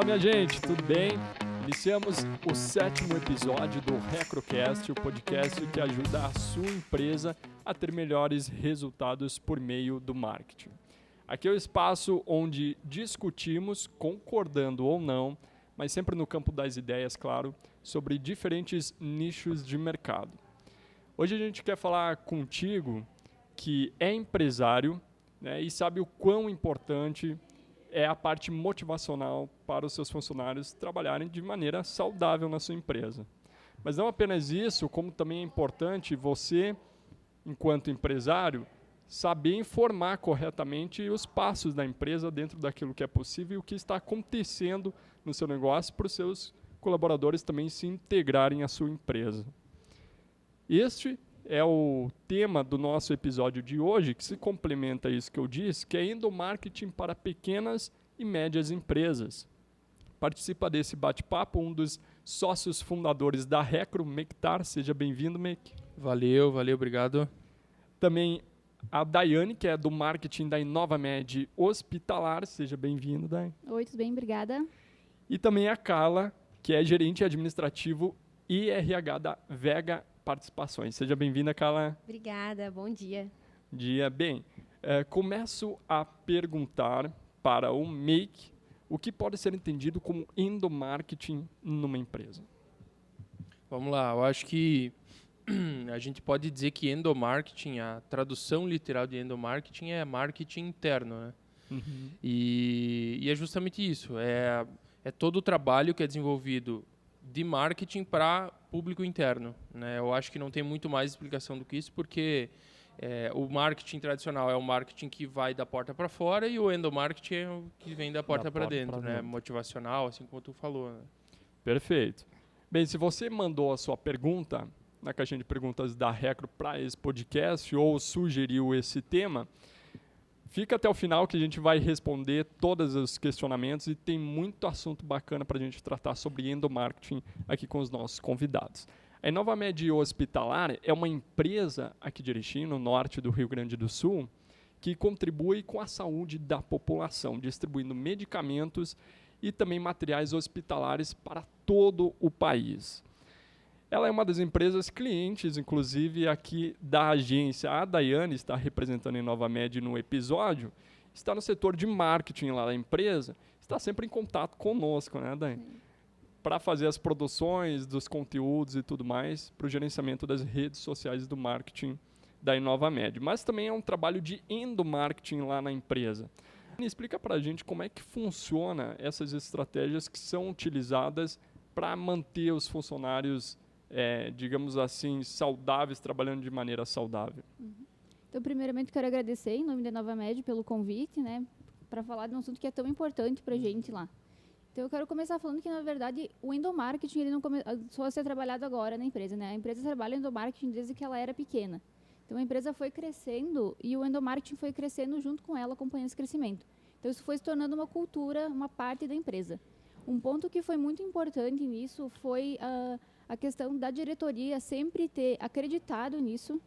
minha gente, tudo bem? Iniciamos o 7º episódio do RecroCast, o podcast que ajuda a sua empresa a ter melhores resultados por meio do marketing. Aqui é o espaço onde discutimos, concordando ou não, mas sempre no campo das ideias, claro, sobre diferentes nichos de mercado. Hoje a gente quer falar contigo que é empresário, né, e sabe o quão importante é a parte motivacional para os seus funcionários trabalharem de maneira saudável na sua empresa. Mas não apenas isso, como também é importante você, enquanto empresário, saber informar corretamente os passos da empresa dentro daquilo que é possível e o que está acontecendo no seu negócio para os seus colaboradores também se integrarem à sua empresa. Este é o tema do nosso episódio de hoje, que se complementa a isso que eu disse, que é endomarketing para pequenas e médias empresas. Participa desse bate-papo um dos sócios fundadores da Recro, Mektar. Seja bem-vindo, Mek. Valeu, obrigado. Também a Daiane, que é do marketing da InovaMed Hospitalar. Seja bem-vindo, Daiane. Oi, tudo bem? Obrigada. E também a Carla, que é gerente administrativo e RH da Vega Participações. Seja bem-vinda, Carla. Obrigada, bom dia. Dia. Bem, começo a perguntar para o Mek o que pode ser entendido como endomarketing numa empresa. Vamos lá, eu acho que a gente pode dizer que endomarketing, a tradução literal de endomarketing é marketing interno, né? Uhum. E é justamente isso, é todo o trabalho que é desenvolvido de marketing para público interno, né? Eu acho que não tem muito mais explicação do que isso, porque o marketing tradicional é o marketing que vai da porta para fora e o endomarketing é o que vem da porta para dentro, né? Motivacional, assim como tu falou, né? Perfeito. Bem, se você mandou a sua pergunta na caixinha de perguntas da Recro para esse podcast ou sugeriu esse tema, fica até o final que a gente vai responder todos os questionamentos e tem muito assunto bacana para a gente tratar sobre endomarketing aqui com os nossos convidados. A InovaMed Hospitalar é uma empresa aqui de Erechim, no norte do Rio Grande do Sul, que contribui com a saúde da população, distribuindo medicamentos e também materiais hospitalares para todo o país. Ela é uma das empresas clientes, inclusive, aqui da agência. A Daiane está representando a InovaMed no episódio, está no setor de marketing lá da empresa, está sempre em contato conosco, né, Daiane? Para fazer as produções dos conteúdos e tudo mais, para o gerenciamento das redes sociais do marketing da InovaMed. Mas também é um trabalho de endomarketing lá na empresa. Explica para a gente como é que funciona essas estratégias que são utilizadas para manter os funcionários digamos assim, saudáveis, trabalhando de maneira saudável. Então, primeiramente, quero agradecer, em nome da InovaMed, pelo convite, né, para falar de um assunto que é tão importante para a gente lá. Então, eu quero começar falando que, na verdade, o endomarketing ele não começou a ser trabalhado agora na empresa, né? A empresa trabalha endomarketing desde que ela era pequena. Então, a empresa foi crescendo e o endomarketing foi crescendo junto com ela, acompanhando esse crescimento. Então, isso foi se tornando uma cultura, uma parte da empresa. Um ponto que foi muito importante nisso foi a questão da diretoria sempre ter acreditado nisso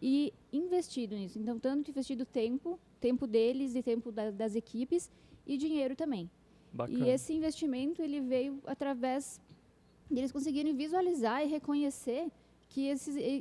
e investido nisso. Então, tanto investido tempo deles e tempo das equipes e dinheiro também. Bacana. E esse investimento ele veio através de eles conseguirem visualizar e reconhecer que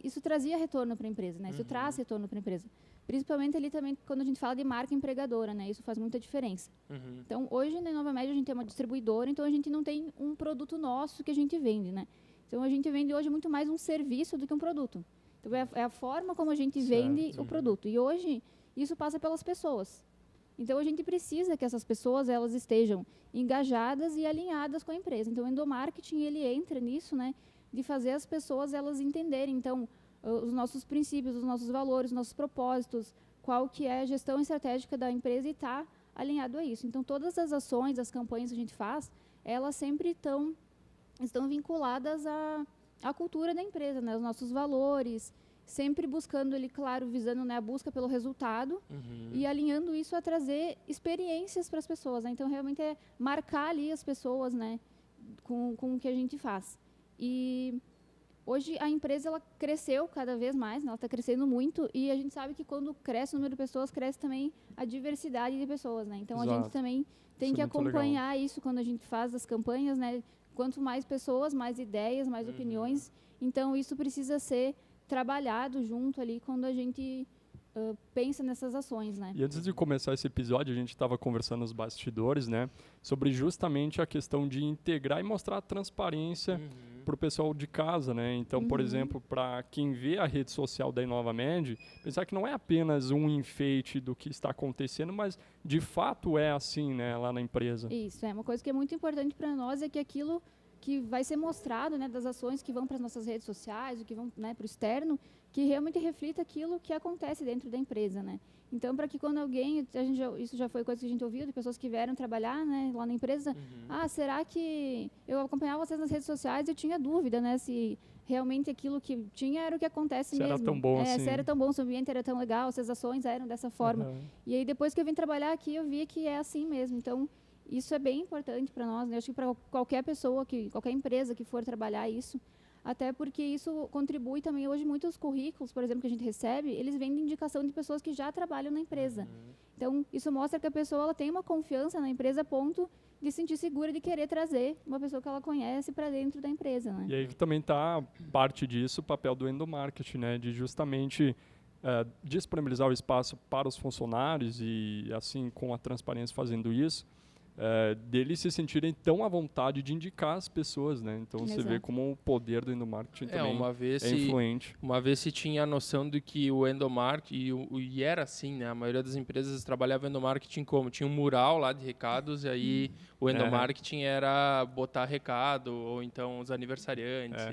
isso trazia retorno para a empresa, né? Isso traz retorno para a empresa. Principalmente ali também quando a gente fala de marca empregadora, né? Isso faz muita diferença. Então, hoje na InovaMed a gente tem uma distribuidora, então a gente não tem um produto nosso que a gente vende, né? Então, a gente vende hoje muito mais um serviço do que um produto. Então, é a forma como a gente vende o produto. E hoje, isso passa pelas pessoas. Então, a gente precisa que essas pessoas elas estejam engajadas e alinhadas com a empresa. Então, o endomarketing, ele entra nisso, né? De fazer as pessoas elas entenderem, então, os nossos princípios, os nossos valores, os nossos propósitos, qual que é a gestão estratégica da empresa e está alinhado a isso. Então, todas as ações, as campanhas que a gente faz, elas sempre estão vinculadas à cultura da empresa, né? Os nossos valores, sempre buscando ele, claro, visando, né, a busca pelo resultado e alinhando isso a trazer experiências para as pessoas, né? Então, realmente é marcar ali as pessoas, né, com o que a gente faz. E hoje a empresa ela cresceu cada vez mais, né? Ela está crescendo muito e a gente sabe que quando cresce o número de pessoas, cresce também a diversidade de pessoas, né? Então a Exato. gente também tem Isso que é muito legal. acompanhar isso quando a gente faz as campanhas, né? Quanto mais pessoas, mais ideias, mais opiniões. Então isso precisa ser trabalhado junto ali quando a gente pensa nessas ações, né? E antes de começar esse episódio, a gente estava conversando nos bastidores, né, sobre justamente a questão de integrar e mostrar a transparência para o pessoal de casa, né? Então, por exemplo, para quem vê a rede social da InovaMed, pensar que não é apenas um enfeite do que está acontecendo, mas de fato é assim, né, lá na empresa. Isso, é uma coisa que é muito importante para nós, é que aquilo que vai ser mostrado, né, das ações que vão para as nossas redes sociais, o que vão, né, para o externo, que realmente reflita aquilo que acontece dentro da empresa, né? Então, para que quando alguém, isso já foi coisa que a gente ouviu de pessoas que vieram trabalhar, né, lá na empresa, será que eu acompanhava vocês nas redes sociais e eu tinha dúvida, né, se realmente aquilo que tinha era o que acontece Se mesmo. era tão bom assim. Se era tão bom, se o ambiente era tão legal, se as ações eram dessa forma. E aí, depois que eu vim trabalhar aqui, eu vi que é assim mesmo. Então, isso é bem importante para nós, né? Eu acho que para qualquer pessoa, qualquer empresa que for trabalhar isso, até porque isso contribui também. Hoje, muitos currículos, por exemplo, que a gente recebe, eles vêm de indicação de pessoas que já trabalham na empresa. Então, isso mostra que a pessoa ela tem uma confiança na empresa a ponto de se sentir segura de querer trazer uma pessoa que ela conhece para dentro da empresa, né? E aí que também está parte disso, o papel do endomarketing, né, de justamente disponibilizar o espaço para os funcionários e, assim, com a transparência fazendo isso, deles se sentirem tão à vontade de indicar as pessoas, né? Então você vê como o poder do endomarketing também é influente. Uma vez se tinha a noção de que o endomarketing, e era assim, né? A maioria das empresas trabalhava endomarketing como? Tinha um mural lá de recados, e aí o endomarketing era botar recado, ou então os aniversariantes.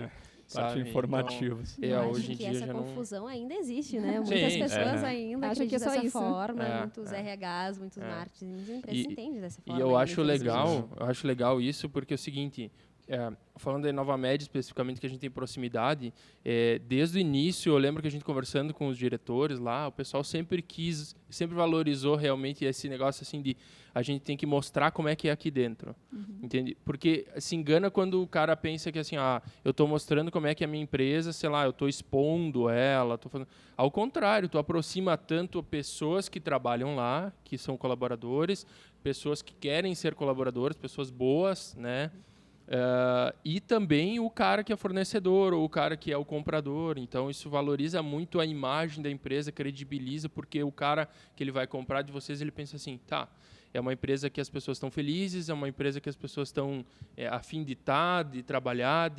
Parte informativa. Então, hoje em dia essa já confusão ainda existe, né? Sim, Muitas pessoas ainda acham que é só dessa isso. forma, muitos RHs, muitos marketing, muitas empresas entendem dessa forma. E eu acho legal isso, porque é o seguinte, falando da InovaMed especificamente, que a gente tem proximidade, desde o início, eu lembro que a gente conversando com os diretores lá, o pessoal sempre valorizou realmente esse negócio assim de a gente tem que mostrar como é que é aqui dentro, entende? Porque se engana quando o cara pensa que assim, eu estou mostrando como é que é a minha empresa, sei lá, eu estou expondo ela, ao contrário, tu aproxima tanto pessoas que trabalham lá, que são colaboradores, pessoas que querem ser colaboradores, pessoas boas, né? E também o cara que é fornecedor ou o cara que é o comprador. Então, isso valoriza muito a imagem da empresa, credibiliza, porque o cara que ele vai comprar de vocês, ele pensa assim, é uma empresa que as pessoas estão felizes, é uma empresa que as pessoas estão a fim de estar, de trabalhar,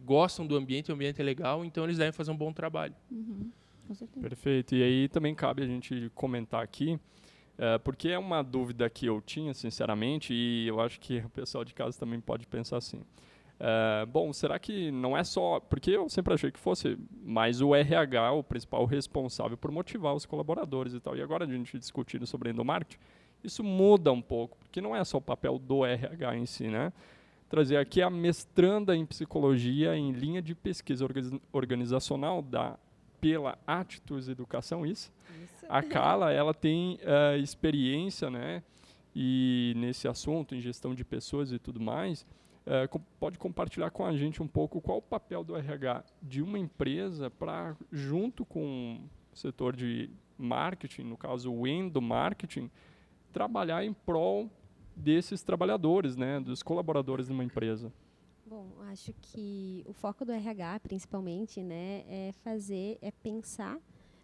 gostam do ambiente, o ambiente é legal, então eles devem fazer um bom trabalho. Com certeza. Perfeito. E aí também cabe a gente comentar aqui, porque é uma dúvida que eu tinha, sinceramente, e eu acho que o pessoal de casa também pode pensar assim. Bom, será que não é só... Porque eu sempre achei que fosse mais o RH, o principal responsável por motivar os colaboradores e tal. E agora a gente discutindo sobre endomarketing, isso muda um pouco, porque não é só o papel do RH em si, né? Trazer aqui a mestranda em psicologia em linha de pesquisa organizacional pela Atitudes Educação, isso. A Carla, ela tem experiência, né, e nesse assunto, em gestão de pessoas e tudo mais, pode compartilhar com a gente um pouco qual o papel do RH de uma empresa para, junto com o setor de marketing, no caso o endomarketing, trabalhar em prol desses trabalhadores, né, dos colaboradores de uma empresa. Bom, acho que o foco do RH, principalmente, né, é pensar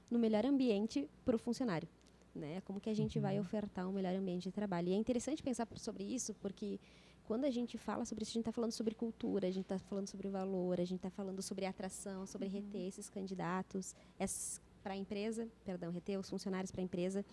no melhor ambiente para o funcionário, né? Como que a gente vai ofertar um melhor ambiente de trabalho. E é interessante pensar sobre isso, porque quando a gente fala sobre isso, a gente está falando sobre cultura, a gente está falando sobre valor, a gente está falando sobre atração, sobre reter esses candidatos para a empresa, reter os funcionários para a empresa.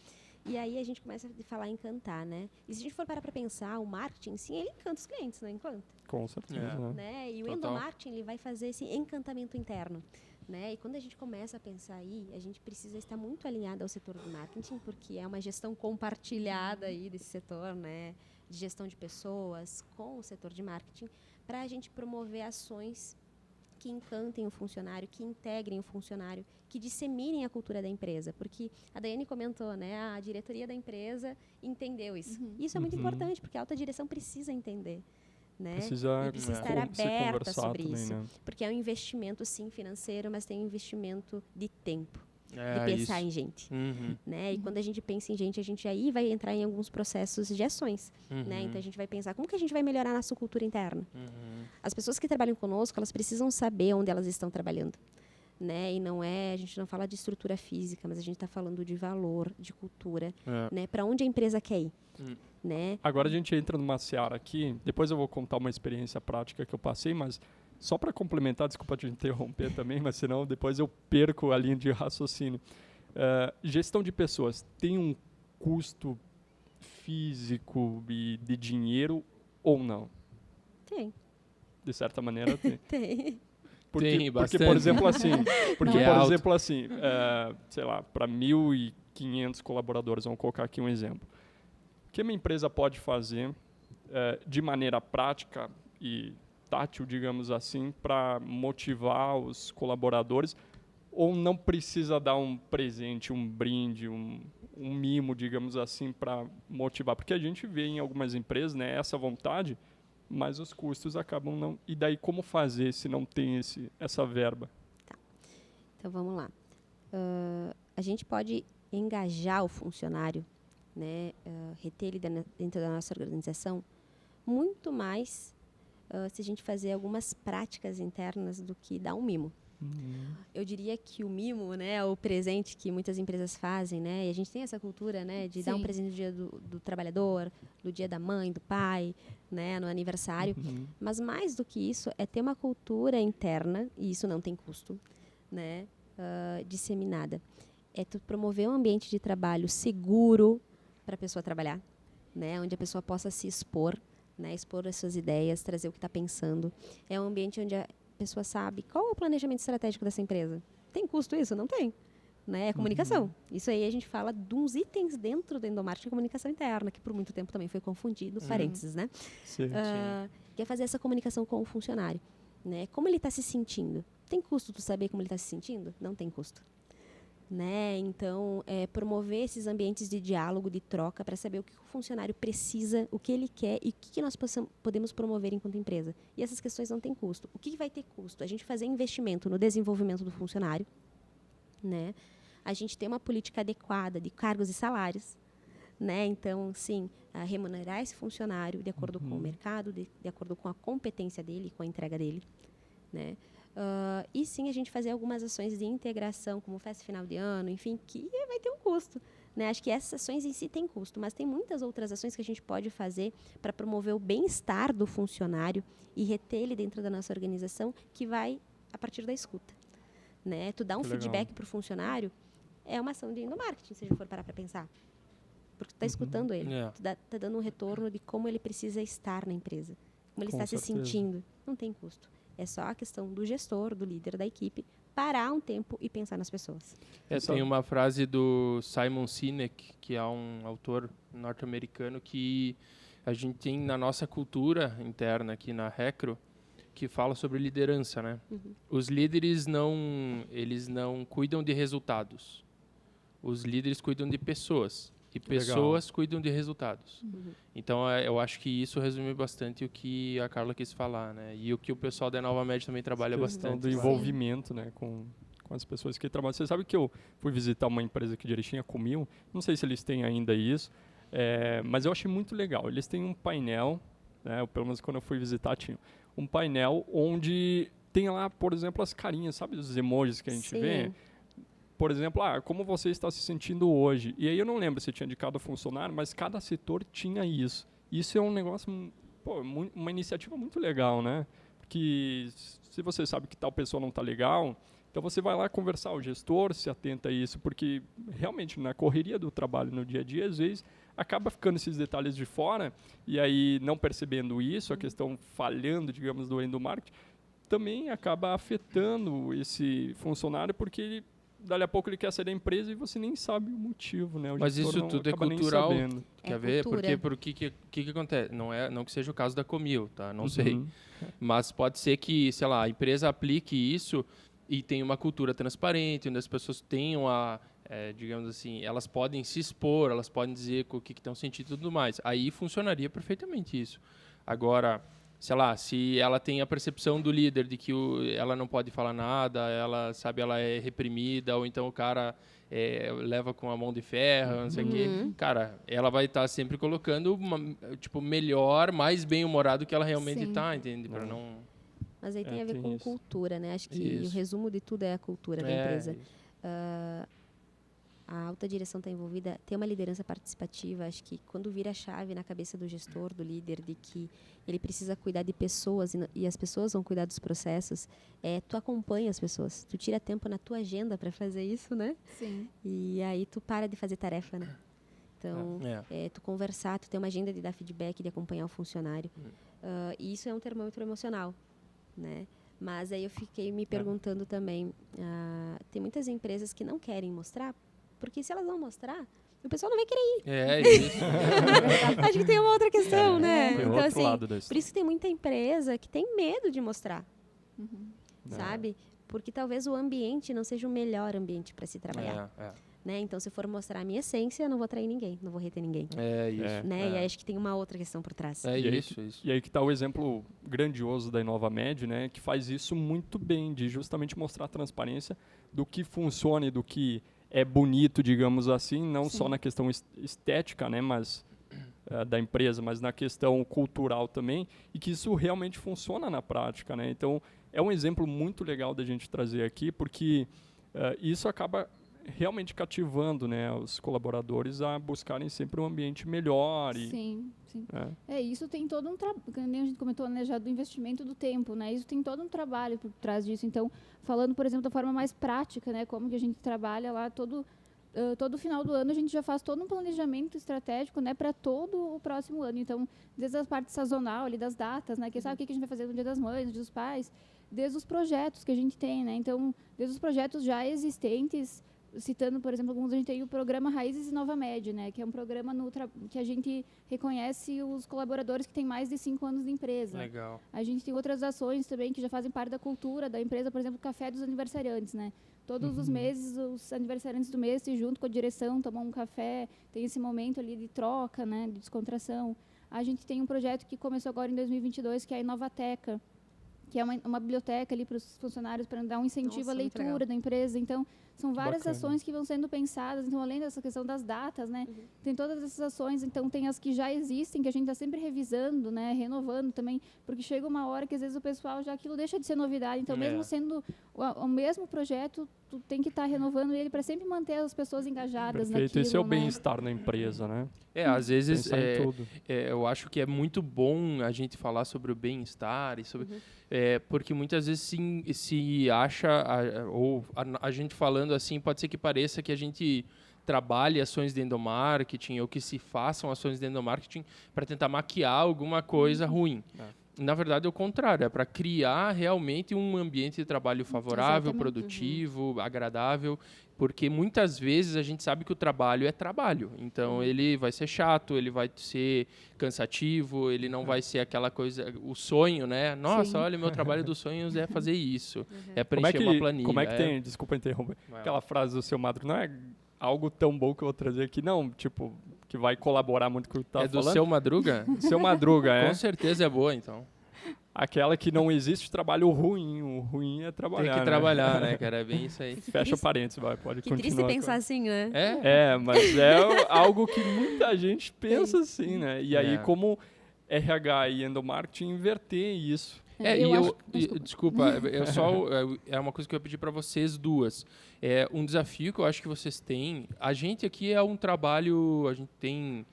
E aí a gente começa a falar em encantar, né? E se a gente for parar para pensar, o marketing, sim, ele encanta os clientes, não encanta? Com certeza. Né? E o endomarketing, ele vai fazer esse encantamento interno. Né? E quando a gente começa a pensar aí, a gente precisa estar muito alinhado ao setor do marketing, porque é uma gestão compartilhada aí desse setor, né? De gestão de pessoas com o setor de marketing, para a gente promover ações que encantem o funcionário, que integrem o funcionário, que disseminem a cultura da empresa. Porque a Daiane comentou, né? A diretoria da empresa entendeu isso. Isso é muito importante, porque a alta direção precisa entender. né? Precisa E precisa estar ser aberta conversado sobre também, isso. né? Porque é um investimento, sim, financeiro, mas tem um investimento de tempo, de É, pensar isso. em gente. Uhum, Né? E quando a gente pensa em gente, a gente aí vai entrar em alguns processos de ações. Né? Então, a gente vai pensar como que a gente vai melhorar a nossa cultura interna. As pessoas que trabalham conosco, elas precisam saber onde elas estão trabalhando. Né? E não é, a gente não fala de estrutura física, mas a gente está falando de valor, de cultura, né? Para onde a empresa quer ir. Né? Agora a gente entra numa seara aqui, depois eu vou contar uma experiência prática que eu passei, mas só para complementar, desculpa te interromper também, mas senão depois eu perco a linha de raciocínio. Gestão de pessoas tem um custo físico e de dinheiro ou não? Tem. De certa maneira tem. Tem. Tem porque, bastante. por exemplo, assim, alto. sei lá, para 1.500 colaboradores, vamos colocar aqui um exemplo. O que uma empresa pode fazer de maneira prática e tátil, digamos assim, para motivar os colaboradores, ou não precisa dar um presente, um brinde, um mimo, digamos assim, para motivar? Porque a gente vê em algumas empresas, né, essa vontade, mas os custos acabam não... E daí como fazer se não tem essa verba? Então, vamos lá. A gente pode engajar o funcionário, né, reter ele dentro da nossa organização, muito mais se a gente fazer algumas práticas internas do que dar um mimo. Eu diria que o mimo, né, é o presente que muitas empresas fazem, né, e a gente tem essa cultura, né, de dar um presente no dia do trabalhador, no dia da mãe, do pai, né, no aniversário. Mas mais do que isso, é ter uma cultura interna, e isso não tem custo, né, disseminada. É tu promover um ambiente de trabalho seguro para a pessoa trabalhar, né, onde a pessoa possa se expor, né, expor as suas ideias, trazer o que está pensando. É um ambiente onde a pessoa sabe qual é o planejamento estratégico dessa empresa. Tem custo isso? Não tem. Né? É comunicação. Isso aí a gente fala de uns itens dentro do endomarketing, a comunicação interna, que por muito tempo também foi confundido, parênteses, né? Que é fazer essa comunicação com o funcionário. Né? Como ele está se sentindo? Tem custo tu saber como ele está se sentindo? Não tem custo. Né? Então, promover esses ambientes de diálogo, de troca, para saber o que o funcionário precisa, o que ele quer e o que nós podemos promover enquanto empresa. E essas questões não têm custo. O que vai ter custo? A gente fazer investimento no desenvolvimento do funcionário, né? A gente ter uma política adequada de cargos e salários, né? Então, sim, remunerar esse funcionário de acordo com o mercado, de acordo com a competência dele, com a entrega dele, né? E sim, a gente fazer algumas ações de integração, como festa final de ano, enfim, que vai ter um custo. Né? Acho que essas ações em si têm custo, mas tem muitas outras ações que a gente pode fazer para promover o bem-estar do funcionário e reter ele dentro da nossa organização, que vai a partir da escuta. Né? Tu dá um feedback para o funcionário, é uma ação de endomarketing, se a gente for parar para pensar. Porque tu está escutando ele, tu está dando um retorno de como ele precisa estar na empresa, como ele está se sentindo. Não tem custo. É só a questão do gestor, do líder da equipe, parar um tempo e pensar nas pessoas. Tem uma frase do Simon Sinek, que é um autor norte-americano, que a gente tem na nossa cultura interna aqui na Recro, que fala sobre liderança, né? Os líderes eles não cuidam de resultados. Os líderes cuidam de pessoas. E pessoas cuidam de resultados. Então, eu acho que isso resume bastante o que a Carla quis falar, né? E o que o pessoal da Nova Med também trabalha bastante. Do envolvimento, né? Com as pessoas que trabalham. Você sabe que eu fui visitar uma empresa aqui de Erechim, a Comil. Não sei se eles têm ainda isso, mas eu achei muito legal. Eles têm um painel, né? Pelo menos quando eu fui visitar, tinha um painel onde tem lá, por exemplo, as carinhas, sabe? Os emojis que a gente vê. Por exemplo, como você está se sentindo hoje? E aí eu não lembro se tinha de cada funcionário, mas cada setor tinha isso. Isso é um negócio, uma iniciativa muito legal, né? Porque se você sabe que tal pessoa não está legal, então você vai lá conversar, o gestor se atenta a isso, porque realmente na correria do trabalho no dia a dia, às vezes acaba ficando esses detalhes de fora, e aí não percebendo isso, a questão falhando, digamos, do endomarketing, também acaba afetando esse funcionário, porque ele dali a pouco ele quer sair da empresa e você nem sabe o motivo, né? Mas isso tudo é cultural, quer ver? Cultura. Porque que acontece? Não que seja o caso da Comil, tá? Não sei. Mas pode ser que, sei lá, a empresa aplique isso e tenha uma cultura transparente, onde as pessoas tenham digamos assim, elas podem se expor, elas podem dizer o que estão sentindo e tudo mais. Aí funcionaria perfeitamente isso. Agora, sei lá, se ela tem a percepção do líder de que ela não pode falar nada, ela é reprimida, ou então o cara leva com a mão de ferro, não sei o quê. Cara, ela vai estar sempre colocando melhor, mais bem-humorado que ela realmente Sim. está, entende? Para não... Mas aí tem a ver tem com isso. cultura, né? Acho que Isso. o resumo de tudo é a cultura da empresa. isso. A alta direção está envolvida, tem uma liderança participativa. Acho que quando vira a chave na cabeça do gestor, do líder, de que ele precisa cuidar de pessoas e as pessoas vão cuidar dos processos, tu acompanha as pessoas, tu tira tempo na tua agenda para fazer isso, né? Sim. E aí tu para de fazer tarefa, né? Então, tu conversar, tu ter uma agenda de dar feedback, de acompanhar o funcionário. E isso é um termômetro emocional, né? Mas aí eu fiquei me perguntando também, tem muitas empresas que não querem mostrar, porque se elas não mostrar, o pessoal não vai querer ir. É isso. Acho que tem uma outra questão, né? Tem Então, outro assim, lado da por isso que tem muita empresa que tem medo de mostrar, sabe? Porque talvez o ambiente não seja o melhor ambiente para se trabalhar. Né? Então, se eu for mostrar a minha essência, eu não vou atrair ninguém, não vou reter ninguém. É isso. Né? E aí acho que tem uma outra questão por trás. É E aí- isso. E aí que está o exemplo grandioso da InovaMed, né, que faz isso muito bem, de justamente mostrar a transparência do que funciona e do que é bonito, digamos assim, não Sim. só na questão estética, né, mas da empresa, mas na questão cultural também, e que isso realmente funciona na prática, né? Então, é um exemplo muito legal da gente trazer aqui, porque isso acaba realmente cativando, né, os colaboradores a buscarem sempre um ambiente melhor. Sim, sim. É. Isso tem todo um trabalho, como a gente comentou, né, já do investimento do tempo, né? Isso tem todo um trabalho por trás disso. Então, falando, por exemplo, da forma mais prática, né, como que a gente trabalha lá todo final do ano, a gente já faz todo um planejamento estratégico, né, para todo o próximo ano. Então, desde a parte sazonal ali das datas, né, que sabe o que a gente vai fazer no Dia das Mães, no Dia dos Pais, desde os projetos que a gente tem, né? Então, desde os projetos já existentes, citando, por exemplo, alguns, a gente tem o programa Raízes InovaMed, né, que é um programa que a gente reconhece os colaboradores que têm mais de 5 anos de empresa. Legal. A gente tem outras ações também que já fazem parte da cultura da empresa, por exemplo, o Café dos Aniversariantes, né? Todos os meses, os aniversariantes do mês se juntam com a direção, tomam um café, tem esse momento ali de troca, né, de descontração. A gente tem um projeto que começou agora em 2022, que é a Inovateca, que é uma biblioteca ali para os funcionários, para dar um incentivo Nossa, à muito leitura legal. da empresa. Então, são várias bacana. ações que vão sendo pensadas. Então, além dessa questão das datas, né, tem todas essas ações. Então, tem as que já existem, que a gente está sempre revisando, né, renovando também, porque chega uma hora que, às vezes, o pessoal já aquilo deixa de ser novidade. Então, mesmo sendo o mesmo projeto, tu tem que estar renovando ele para sempre manter as pessoas engajadas Perfeito. naquilo, Esse é o né? bem-estar na empresa, né? Às vezes Pensar em tudo. eu acho que é muito bom a gente falar sobre o bem-estar e sobre porque muitas vezes se acha ou a gente falando assim pode ser que pareça que a gente trabalhe ações de endomarketing ou que se façam ações de endomarketing para tentar maquiar alguma coisa ruim. Na verdade, é o contrário, é para criar realmente um ambiente de trabalho favorável, Exatamente. produtivo, agradável, porque muitas vezes a gente sabe que o trabalho é trabalho, então ele vai ser chato, ele vai ser cansativo, ele não vai ser aquela coisa, o sonho, né? Nossa, Sim. olha, meu trabalho dos sonhos é fazer isso, é Como é preencher que, uma planilha. como é que tem, desculpa interromper, Vai aquela frase do seu Madro, não é algo tão bom que eu vou trazer aqui, não, tipo, que vai colaborar muito com o que tu tá É do falando? seu Madruga? Seu Madruga, é. Com certeza é boa, então. Aquela que não existe trabalho ruim, o ruim é trabalhar, Tem que né? trabalhar, né, cara? É bem isso aí. Fecha parênteses, vai, pode Que continuar. triste pensar assim, né? Mas é algo que muita gente pensa assim, né? E aí, como RH e endomarketing, inverter isso. Desculpa, é uma coisa que eu ia pedir para vocês duas. É um desafio que eu acho que vocês têm. A gente aqui é um trabalho, a gente tem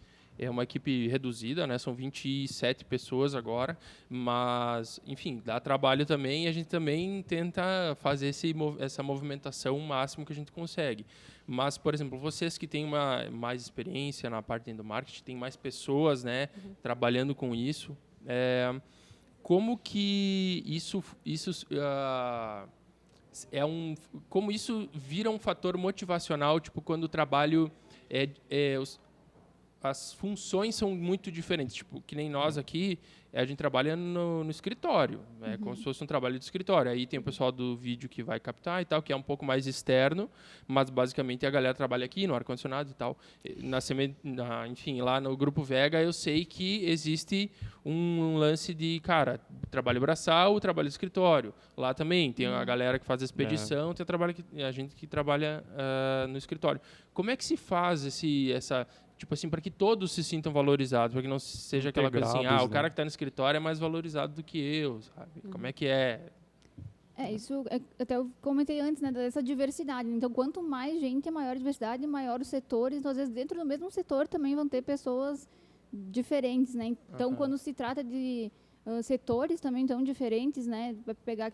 uma equipe reduzida, né? São 27 pessoas agora, mas, enfim, dá trabalho também e a gente também tenta fazer essa movimentação o máximo que a gente consegue. Mas, por exemplo, vocês que têm mais experiência na parte do marketing, tem mais pessoas, né, trabalhando com isso, como que como isso vira um fator motivacional, tipo, quando o trabalho as funções são muito diferentes. Tipo, que nem nós aqui, a gente trabalha no escritório, como se fosse um trabalho de escritório. Aí tem o pessoal do vídeo que vai captar e tal, que é um pouco mais externo, mas basicamente a galera trabalha aqui no ar-condicionado e tal. Enfim, lá no Grupo Vega eu sei que existe um lance de, cara, trabalho braçal, trabalho de escritório. Lá também tem a galera que faz a expedição, tem a gente que trabalha no escritório. Como é que se faz essa... Tipo assim, para que todos se sintam valorizados, para que não seja aquela coisa assim, o cara que está no escritório é mais valorizado do que eu, sabe? Como é que é? Isso até eu comentei antes, né, dessa diversidade. Então, quanto mais gente, maior a diversidade, maior os setores. Então, às vezes, dentro do mesmo setor também vão ter pessoas diferentes, né? Então, quando se trata de setores também tão diferentes, né? Vai pegar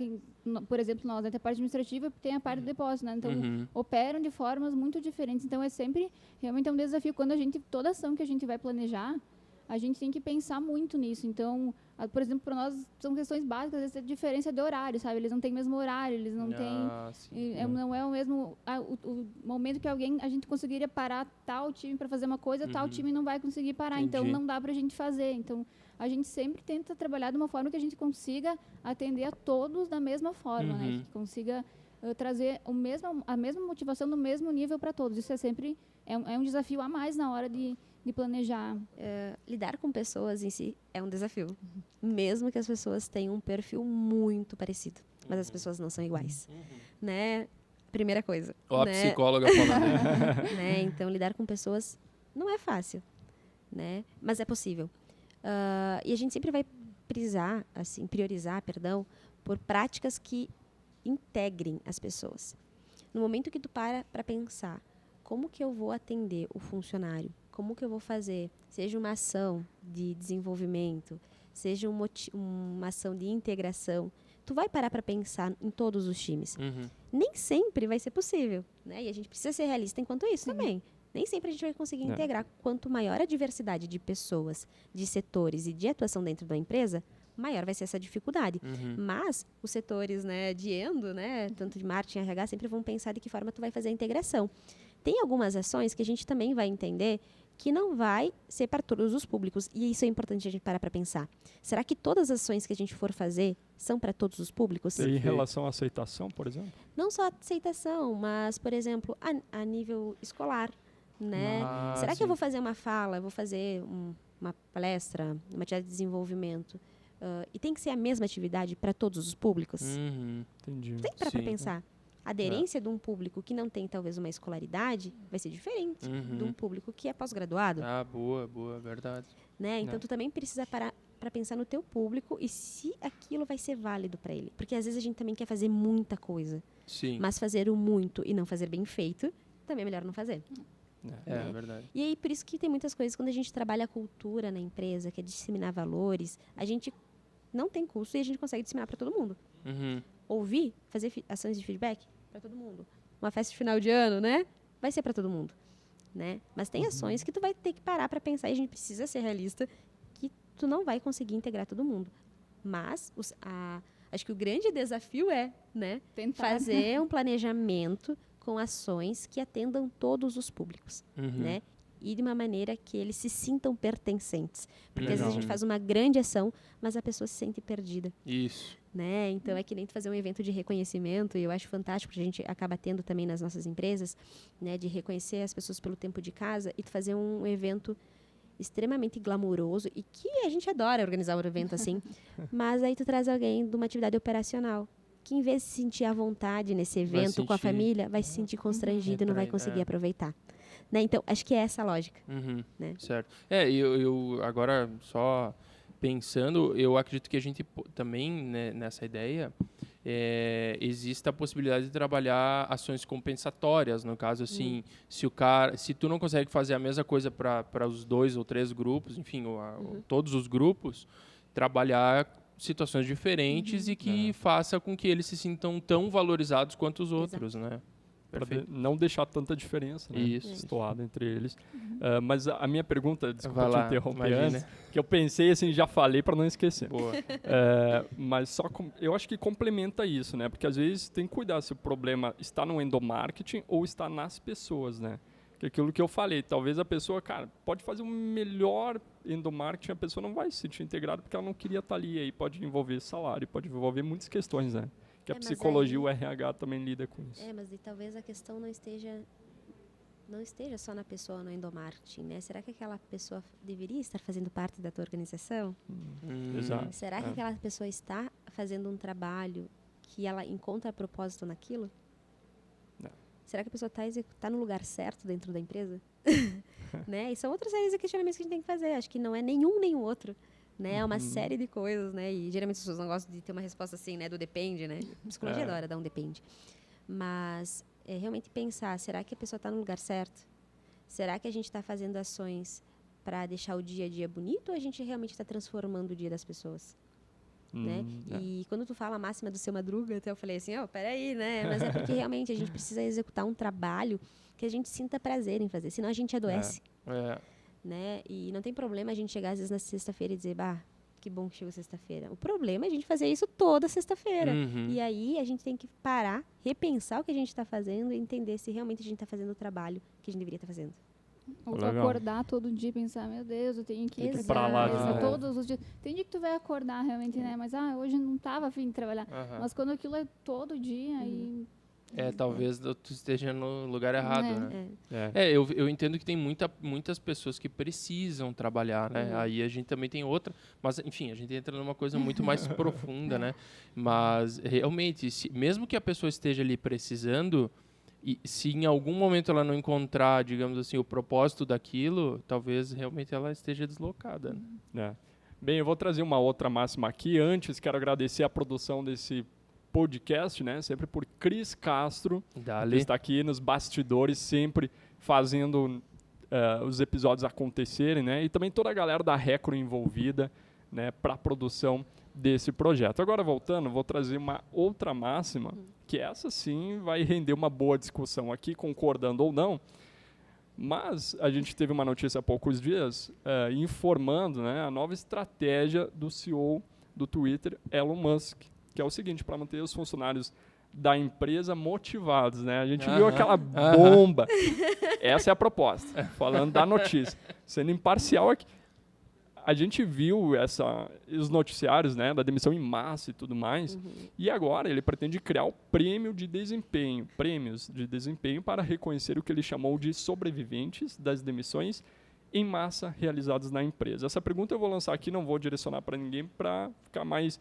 por exemplo, nós, né, tem a parte administrativa, tem a parte de depósito, né? Então, operam de formas muito diferentes. Então, é sempre realmente um desafio. Quando toda ação que a gente vai planejar, a gente tem que pensar muito nisso. Então, por exemplo, para nós são questões básicas, às vezes a diferença de horário, sabe? Eles não têm o mesmo horário, eles não têm... não é o mesmo... o momento que a gente conseguiria parar tal time para fazer uma coisa, tal time não vai conseguir parar. Entendi. Então, não dá para a gente fazer. Então, a gente sempre tenta trabalhar de uma forma que a gente consiga atender a todos da mesma forma, né? Que consiga trazer a mesma motivação no mesmo nível para todos. Isso é sempre um desafio a mais na hora de planejar. Lidar com pessoas em si é um desafio. Mesmo que as pessoas tenham um perfil muito parecido. Mas as pessoas não são iguais. Né? Primeira coisa. Ó, a né? psicóloga falando. Né? Então, lidar com pessoas não é fácil. Né? Mas é possível. E a gente sempre vai priorizar, por práticas que integrem as pessoas. No momento que tu para pensar como que eu vou atender o funcionário, como que eu vou fazer, seja uma ação de desenvolvimento, seja uma ação de integração, tu vai parar para pensar em todos os times. Nem sempre vai ser possível, né? E a gente precisa ser realista enquanto isso também. Nem sempre a gente vai conseguir integrar. Quanto maior a diversidade de pessoas, de setores e de atuação dentro da empresa, maior vai ser essa dificuldade. Mas os setores, né, de endo, né, tanto de marketing e RH, sempre vão pensar de que forma tu vai fazer a integração. Tem algumas ações que a gente também vai entender que não vai ser para todos os públicos. E isso é importante a gente parar para pensar. Será que todas as ações que a gente for fazer são para todos os públicos? E em relação à aceitação, por exemplo? Não só a aceitação, mas, por exemplo, a nível escolar. Né? Será que eu vou fazer uma fala, eu vou fazer uma palestra, uma atividade de desenvolvimento, e tem que ser a mesma atividade para todos os públicos? Entendi. Tem para pensar. A aderência de um público que não tem, talvez, uma escolaridade vai ser diferente de um público que é pós-graduado. Boa, verdade. Né? Então, tu também precisa parar para pensar no teu público e se aquilo vai ser válido para ele. Porque, às vezes, a gente também quer fazer muita coisa. Sim. Mas fazer o muito e não fazer bem feito, também é melhor não fazer. É verdade. E aí, por isso que tem muitas coisas, quando a gente trabalha a cultura na empresa, que é disseminar valores, a gente não tem curso e a gente consegue disseminar para todo mundo. Ouvir, fazer ações de feedback para todo mundo. Uma festa de final de ano, né? Vai ser para todo mundo. Né? Mas tem ações que tu vai ter que parar para pensar, e a gente precisa ser realista, que tu não vai conseguir integrar todo mundo. Mas acho que o grande desafio é, né, fazer um planejamento com ações que atendam todos os públicos, né? E de uma maneira que eles se sintam pertencentes. Porque às vezes a gente faz uma grande ação, mas a pessoa se sente perdida. Isso. Né? Então é que nem tu fazer um evento de reconhecimento, e eu acho fantástico, porque a gente acaba tendo também nas nossas empresas, né, de reconhecer as pessoas pelo tempo de casa, e tu fazer um evento extremamente glamouroso, e que a gente adora organizar um evento assim, mas aí tu traz alguém de uma atividade operacional, que em vez de se sentir à vontade nesse evento com a família, vai se sentir constrangido e não vai conseguir aproveitar. Né? Então, acho que é essa a lógica. Né? Certo. Eu agora só pensando, eu acredito que a gente também, né, nessa ideia, existe a possibilidade de trabalhar ações compensatórias. No caso, assim, se tu não consegue fazer a mesma coisa para os 2 ou 3 grupos, enfim, todos os grupos, trabalhar situações diferentes e que faça com que eles se sintam tão valorizados quanto os outros, né? Para não deixar tanta diferença, né? Estoada entre eles. Mas a minha pergunta, desculpa te interromper antes, que eu pensei assim, já falei para não esquecer. Boa. Mas eu acho que complementa isso, né? Porque às vezes tem que cuidar se o problema está no endomarketing ou está nas pessoas, né? Que aquilo que eu falei, talvez a pessoa, cara, pode fazer o melhor endomarketing, a pessoa não vai se sentir integrada porque ela não queria estar ali. Aí pode envolver salário, pode envolver muitas questões, né? Que a Mas psicologia, aí- o RH também lida com isso. mas e talvez a questão não esteja só na pessoa no endomarketing, né? Será que aquela pessoa deveria estar fazendo parte da tua organização? Exato. Será que É. aquela pessoa está fazendo um trabalho que ela encontra propósito naquilo? Não. Será que a pessoa está no lugar certo dentro da empresa? Né? E são outras séries de questionamentos que a gente tem que fazer. Acho que não é nenhum nem o outro. Né? É uma série de coisas, né? E geralmente as pessoas não gostam de ter uma resposta assim, né? Do depende, né? A psicologia adora dar um depende. Mas é realmente pensar, será que a pessoa está no lugar certo? Será que a gente está fazendo ações para deixar o dia a dia bonito ou a gente realmente está transformando o dia das pessoas? Né? E quando tu fala a máxima do seu Madruga, até eu falei assim, peraí, né? Mas é porque realmente a gente precisa executar um trabalho que a gente sinta prazer em fazer, senão a gente adoece. Né? E não tem problema a gente chegar às vezes na sexta-feira e dizer, que bom que chegou sexta-feira. O problema é a gente fazer isso toda sexta-feira. E aí a gente tem que parar, repensar o que a gente está fazendo e entender se realmente a gente está fazendo o trabalho que a gente deveria estar fazendo. Ou tu Legal. acordar todo dia e pensar, meu Deus, eu tenho que ir Exato. Pra lá de empresa novo. todos os dias. Tem dia que tu vai acordar realmente, né? Mas hoje não estava a fim de trabalhar. Mas quando aquilo é todo dia e... Talvez tu esteja no lugar errado, É. né? É. Eu entendo que tem muitas pessoas que precisam trabalhar, né? Aí a gente também tem outra, mas enfim, a gente entra numa coisa muito mais profunda, né? Mas realmente, mesmo que a pessoa esteja ali precisando, e se em algum momento ela não encontrar, digamos assim, o propósito daquilo, talvez realmente ela esteja deslocada. Né? É. Bem, eu vou trazer uma outra máxima aqui. Antes, quero agradecer a produção desse podcast, né? Sempre por Cris Castro, que Dali. está aqui nos bastidores, sempre fazendo os episódios acontecerem, né? E também toda a galera da Recro envolvida, né? Para a produção desse projeto. Agora, voltando, vou trazer uma outra máxima, que essa sim vai render uma boa discussão aqui, concordando ou não. Mas a gente teve uma notícia há poucos dias informando, né, a nova estratégia do CEO do Twitter, Elon Musk, que é o seguinte, para manter os funcionários da empresa motivados, né? A gente viu aquela bomba. Essa é a proposta, falando da notícia. Sendo imparcial aqui. A gente viu os noticiários, né, da demissão em massa e tudo mais, e agora ele pretende criar o prêmios de desempenho para reconhecer o que ele chamou de sobreviventes das demissões em massa realizadas na empresa. Essa pergunta eu vou lançar aqui, não vou direcionar para ninguém para ficar mais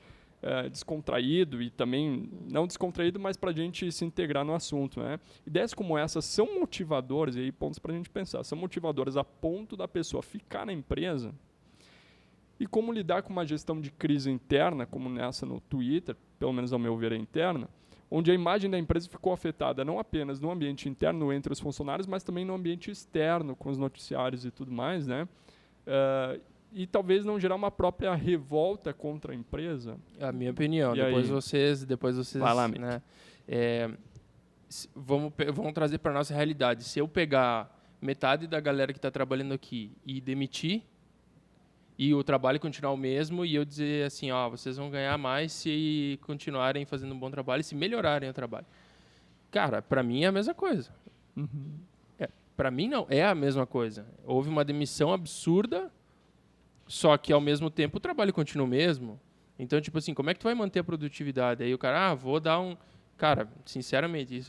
descontraído e também, não descontraído, mas para a gente se integrar no assunto. Né? Ideias como essas são motivadoras, e aí pontos para a gente pensar, são motivadoras a ponto da pessoa ficar na empresa. E como lidar com uma gestão de crise interna, como nessa no Twitter, pelo menos ao meu ver é interna, onde a imagem da empresa ficou afetada não apenas no ambiente interno entre os funcionários, mas também no ambiente externo, com os noticiários e tudo mais, né? E talvez não gerar uma própria revolta contra a empresa. A minha opinião. E Depois aí? vocês, Vai lá, Mick. né? Vamos trazer para nossa realidade. Se eu pegar metade da galera que está trabalhando aqui e demitir, e o trabalho continuar o mesmo, e eu dizer assim, vocês vão ganhar mais se continuarem fazendo um bom trabalho e se melhorarem o trabalho. Cara, para mim é a mesma coisa. Para mim não, é a mesma coisa. Houve uma demissão absurda, só que ao mesmo tempo o trabalho continua o mesmo. Então, tipo assim, como é que tu vai manter a produtividade? Aí o cara, vou dar um... Cara, sinceramente,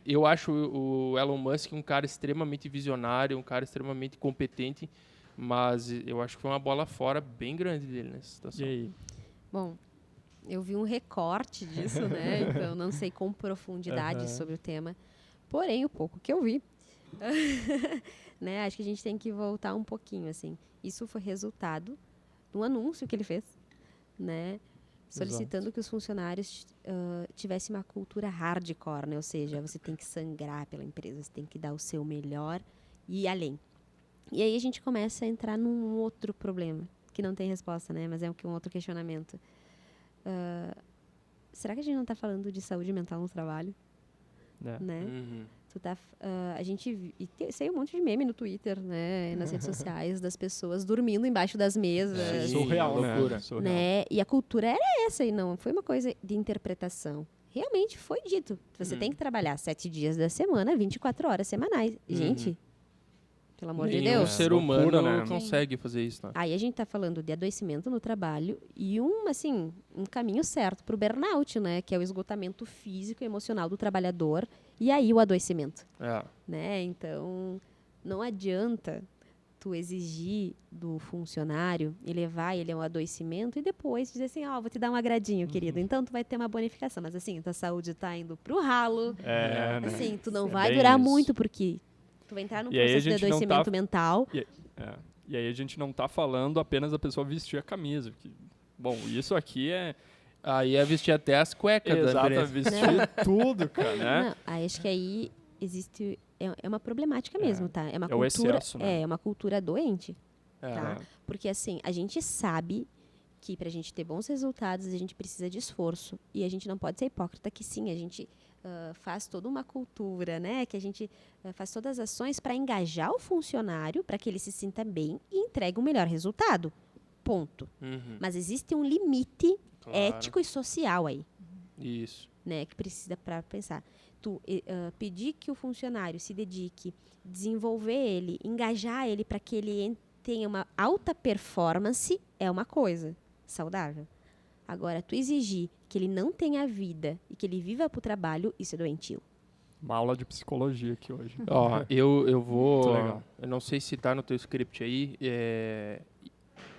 eu acho o Elon Musk um cara extremamente visionário, um cara extremamente competente, mas eu acho que foi uma bola fora bem grande dele nessa situação. E aí? Bom, eu vi um recorte disso, né? Então, não sei com profundidade sobre o tema. Porém, o pouco que eu vi, né? Acho que a gente tem que voltar um pouquinho, assim. Isso foi resultado de um anúncio que ele fez, né? Solicitando que os funcionários tivessem uma cultura hardcore, né? Ou seja, você tem que sangrar pela empresa, você tem que dar o seu melhor e ir além. E aí a gente começa a entrar num outro problema, que não tem resposta, né? Mas é um outro questionamento. Será que a gente não está falando de saúde mental no trabalho? Né? A gente saiu um monte de meme no Twitter, né? Nas redes sociais, das pessoas dormindo embaixo das mesas. Surreal, loucura. Surreal. Né? E a cultura era essa, e não foi uma coisa de interpretação. realmente foi dito. Você tem que trabalhar 7 dias da semana, 24 horas semanais. Gente, pelo amor de Nenhum Deus. ser loucura, humano né? consegue fazer isso, né? Aí a gente tá falando de adoecimento no trabalho e um caminho certo para o burnout, né? Que é o esgotamento físico e emocional do trabalhador e aí o adoecimento, É. né? Então, não adianta tu exigir do funcionário e levar ele a um adoecimento e depois dizer assim, vou te dar um agradinho, querido. Então, tu vai ter uma bonificação. Mas assim, tua saúde tá indo pro ralo. Né? Assim, tu não É vai bem durar isso. muito porque tu vai entrar num E aí a processo de gente não adoecimento tá- mental. E aí a gente não tá falando apenas da pessoa vestir a camisa. Bom, isso aqui é... Aí é vestir até as cuecas da Exato, empresa. vestir tudo, cara, né? Não, aí acho que aí existe... É uma problemática mesmo, tá? É uma É o cultura... excesso, né? É uma cultura doente. É. Tá? Porque, assim, a gente sabe que para a gente ter bons resultados, a gente precisa de esforço. E a gente não pode ser hipócrita que sim, a gente faz toda uma cultura, né? Que a gente faz todas as ações para engajar o funcionário, para que ele se sinta bem e entregue um melhor resultado. Ponto. Uhum. Mas existe um limite Claro. ético e social aí, Isso. né? Que precisa para pensar. Tu pedir que o funcionário se dedique, desenvolver ele, engajar ele para que ele tenha uma alta performance é uma coisa saudável. Agora, tu exigir que ele não tenha vida e que ele viva pro trabalho, isso é doentio. Uma aula de psicologia aqui hoje. Ó, eu vou... Muito legal. Eu não sei se tá no teu script aí.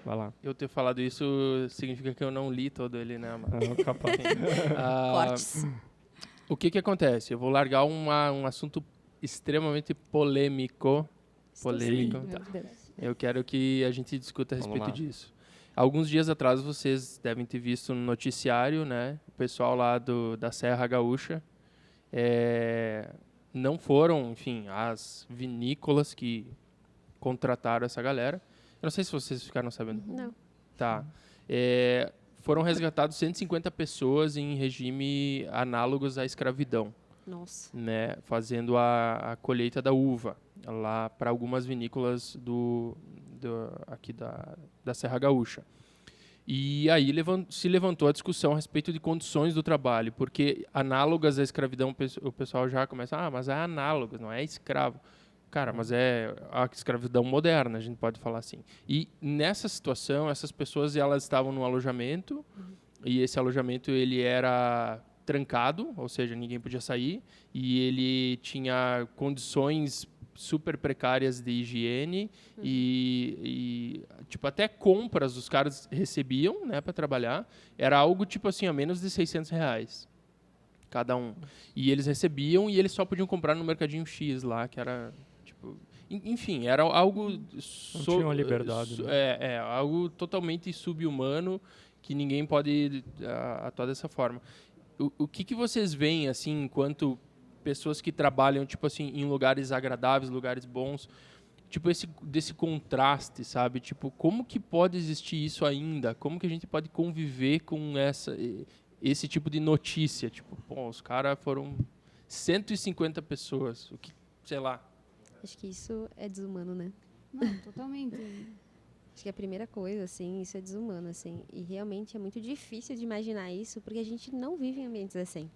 Vai lá. Eu ter falado isso significa que eu não li todo ele, né? Mas, Capaz. Cortes. O que acontece? Eu vou largar um assunto extremamente polêmico. Polêmico. Meu Deus. Eu quero que a gente discuta a Vamos respeito lá. disso. Alguns dias atrás vocês devem ter visto no noticiário, né? O pessoal lá da Serra Gaúcha não foram, enfim, as vinícolas que contrataram essa galera. Eu não sei se vocês ficaram sabendo. Não. Tá. Foram resgatados 150 pessoas em regime análogos à escravidão, Nossa. né? Fazendo a colheita da uva lá para algumas vinícolas aqui da Serra Gaúcha. E aí se levantou a discussão a respeito de condições do trabalho, porque análogas à escravidão, o pessoal já começa, mas é análogo, não é escravo. Cara, mas é a escravidão moderna, a gente pode falar assim. E nessa situação, essas pessoas elas estavam num alojamento, e esse alojamento ele era trancado, ou seja, ninguém podia sair, e ele tinha condições super precárias de higiene e tipo até compras os caras recebiam, né, para trabalhar, era algo tipo assim a menos de R$600 cada um, e eles recebiam e eles só podiam comprar no Mercadinho X lá, que era tipo, enfim, era algo tinham liberdade, algo totalmente subhumano que ninguém pode atuar dessa forma. O que vocês veem assim enquanto pessoas que trabalham tipo assim em lugares agradáveis, lugares bons, tipo desse contraste, sabe? Tipo, como que pode existir isso ainda? Como que a gente pode conviver com esse tipo de notícia? Tipo, os caras foram 150 pessoas, o que, sei lá. Acho que isso é desumano, né? Não, totalmente. Acho que a primeira coisa, assim, isso é desumano, assim. E realmente é muito difícil de imaginar isso, porque a gente não vive em ambientes assim.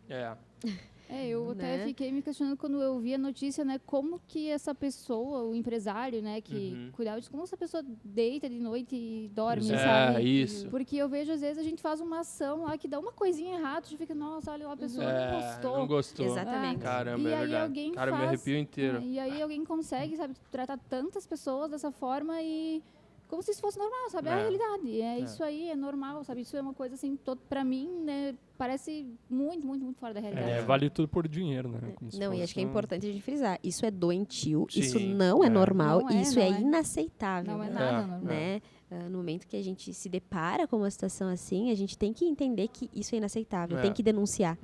Eu até Né? fiquei me questionando quando eu vi a notícia, né? Como que essa pessoa, o empresário, né? Que cuidava disso, como essa pessoa deita de noite e dorme, sabe? Isso. Porque eu vejo, às vezes, a gente faz uma ação lá que dá uma coisinha errada, a gente fica, nossa, olha, a pessoa não gostou. Não gostou. Exatamente. Caramba, E é aí verdade. alguém Cara, eu me faz- arrepio inteiro. E aí alguém consegue, sabe, tratar tantas pessoas dessa forma e como se isso fosse normal, sabe? É a É. realidade. Isso aí, é normal, sabe? Isso é uma coisa assim, pra mim, né, parece muito, muito, muito fora da realidade. Vale tudo por dinheiro, né? Como se Não, e fosse acho que é um- importante a gente frisar. Isso é doentio, Sim, isso não é normal, Não é, isso não é é. inaceitável. Não é É. nada normal. Né? No momento que a gente se depara com uma situação assim, a gente tem que entender que isso é inaceitável, É. tem que denunciar.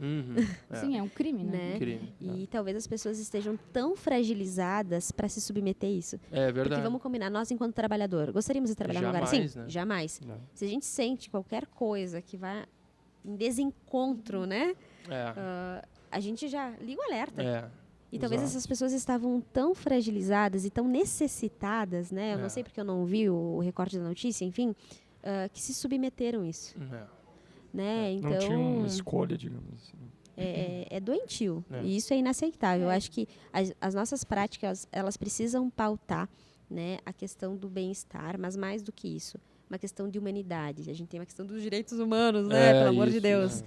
Sim, é um crime, né? Né? Crime. E talvez as pessoas estejam tão fragilizadas para se submeter a isso. É verdade. Porque vamos combinar, nós enquanto trabalhador, gostaríamos de trabalhar num lugar assim? Jamais, né? Jamais. Não. Se a gente sente qualquer coisa que vá em desencontro, né? A gente já liga o alerta. E talvez exato. essas pessoas estavam tão fragilizadas e tão necessitadas, né? Eu não sei porque eu não vi o recorte da notícia, enfim, que se submeteram a isso, né? Não Então, tinha uma escolha, digamos assim. é doentio. É. E isso é inaceitável. Eu acho que as nossas práticas, elas precisam pautar, né, a questão do bem-estar, mas mais do que isso, uma questão de humanidade. A gente tem uma questão dos direitos humanos, né? Pelo amor de Deus.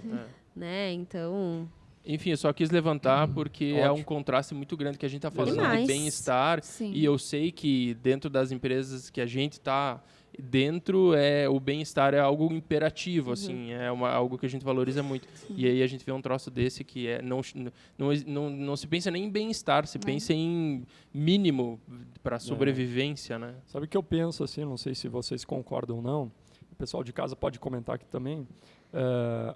Né? Então... Enfim, eu só quis levantar porque é um Ótimo. contraste muito grande que a gente está falando Demais. de bem-estar. Sim. E eu sei que dentro das empresas que a gente está dentro, o bem-estar é algo imperativo, assim, algo que a gente valoriza muito. E aí a gente vê um troço desse que não se pensa nem em bem-estar, se pensa em mínimo para sobrevivência, né? Sabe o que eu penso assim, não sei se vocês concordam ou não, o pessoal de casa pode comentar aqui também.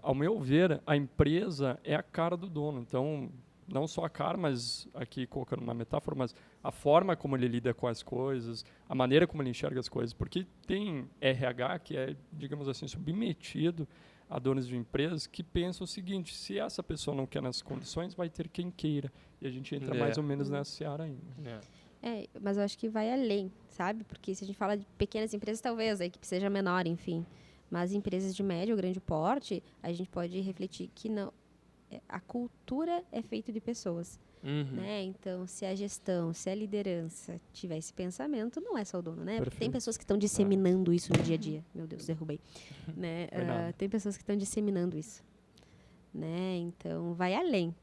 Ao meu ver, a empresa é a cara do dono. Então, não só a cara, mas aqui colocando uma metáfora, mas a forma como ele lida com as coisas, a maneira como ele enxerga as coisas. Porque tem RH que é, digamos assim, submetido a donos de empresas que pensam o seguinte: se essa pessoa não quer nas condições, vai ter quem queira. E a gente entra mais ou menos nessa seara ainda. Mas eu acho que vai além, sabe? Porque se a gente fala de pequenas empresas, talvez a equipe seja menor, enfim. Mas empresas de médio ou grande porte, a gente pode refletir que não, a cultura é feita de pessoas. Né? Então, se a gestão, se a liderança tiver esse pensamento, não é só o dono, né? Porque tem pessoas que estão disseminando isso no dia a dia. Meu Deus, derrubei. Né? Tem pessoas que estão disseminando isso. Né? Então, vai além.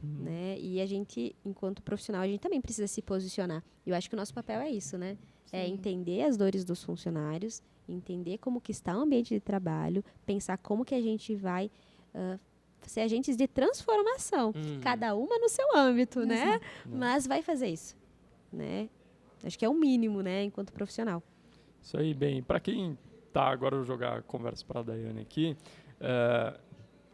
Né? E a gente, enquanto profissional, a gente também precisa se posicionar. Eu acho que o nosso papel é isso, né? É entender as dores dos funcionários, entender como que está o ambiente de trabalho, pensar como que a gente vai ser agentes de transformação, cada uma no seu âmbito, né? Mas vai fazer isso, né? Acho que é o mínimo, né, enquanto profissional. Isso aí, bem. Para quem tá, agora eu vou jogar a conversa para a Daiane aqui,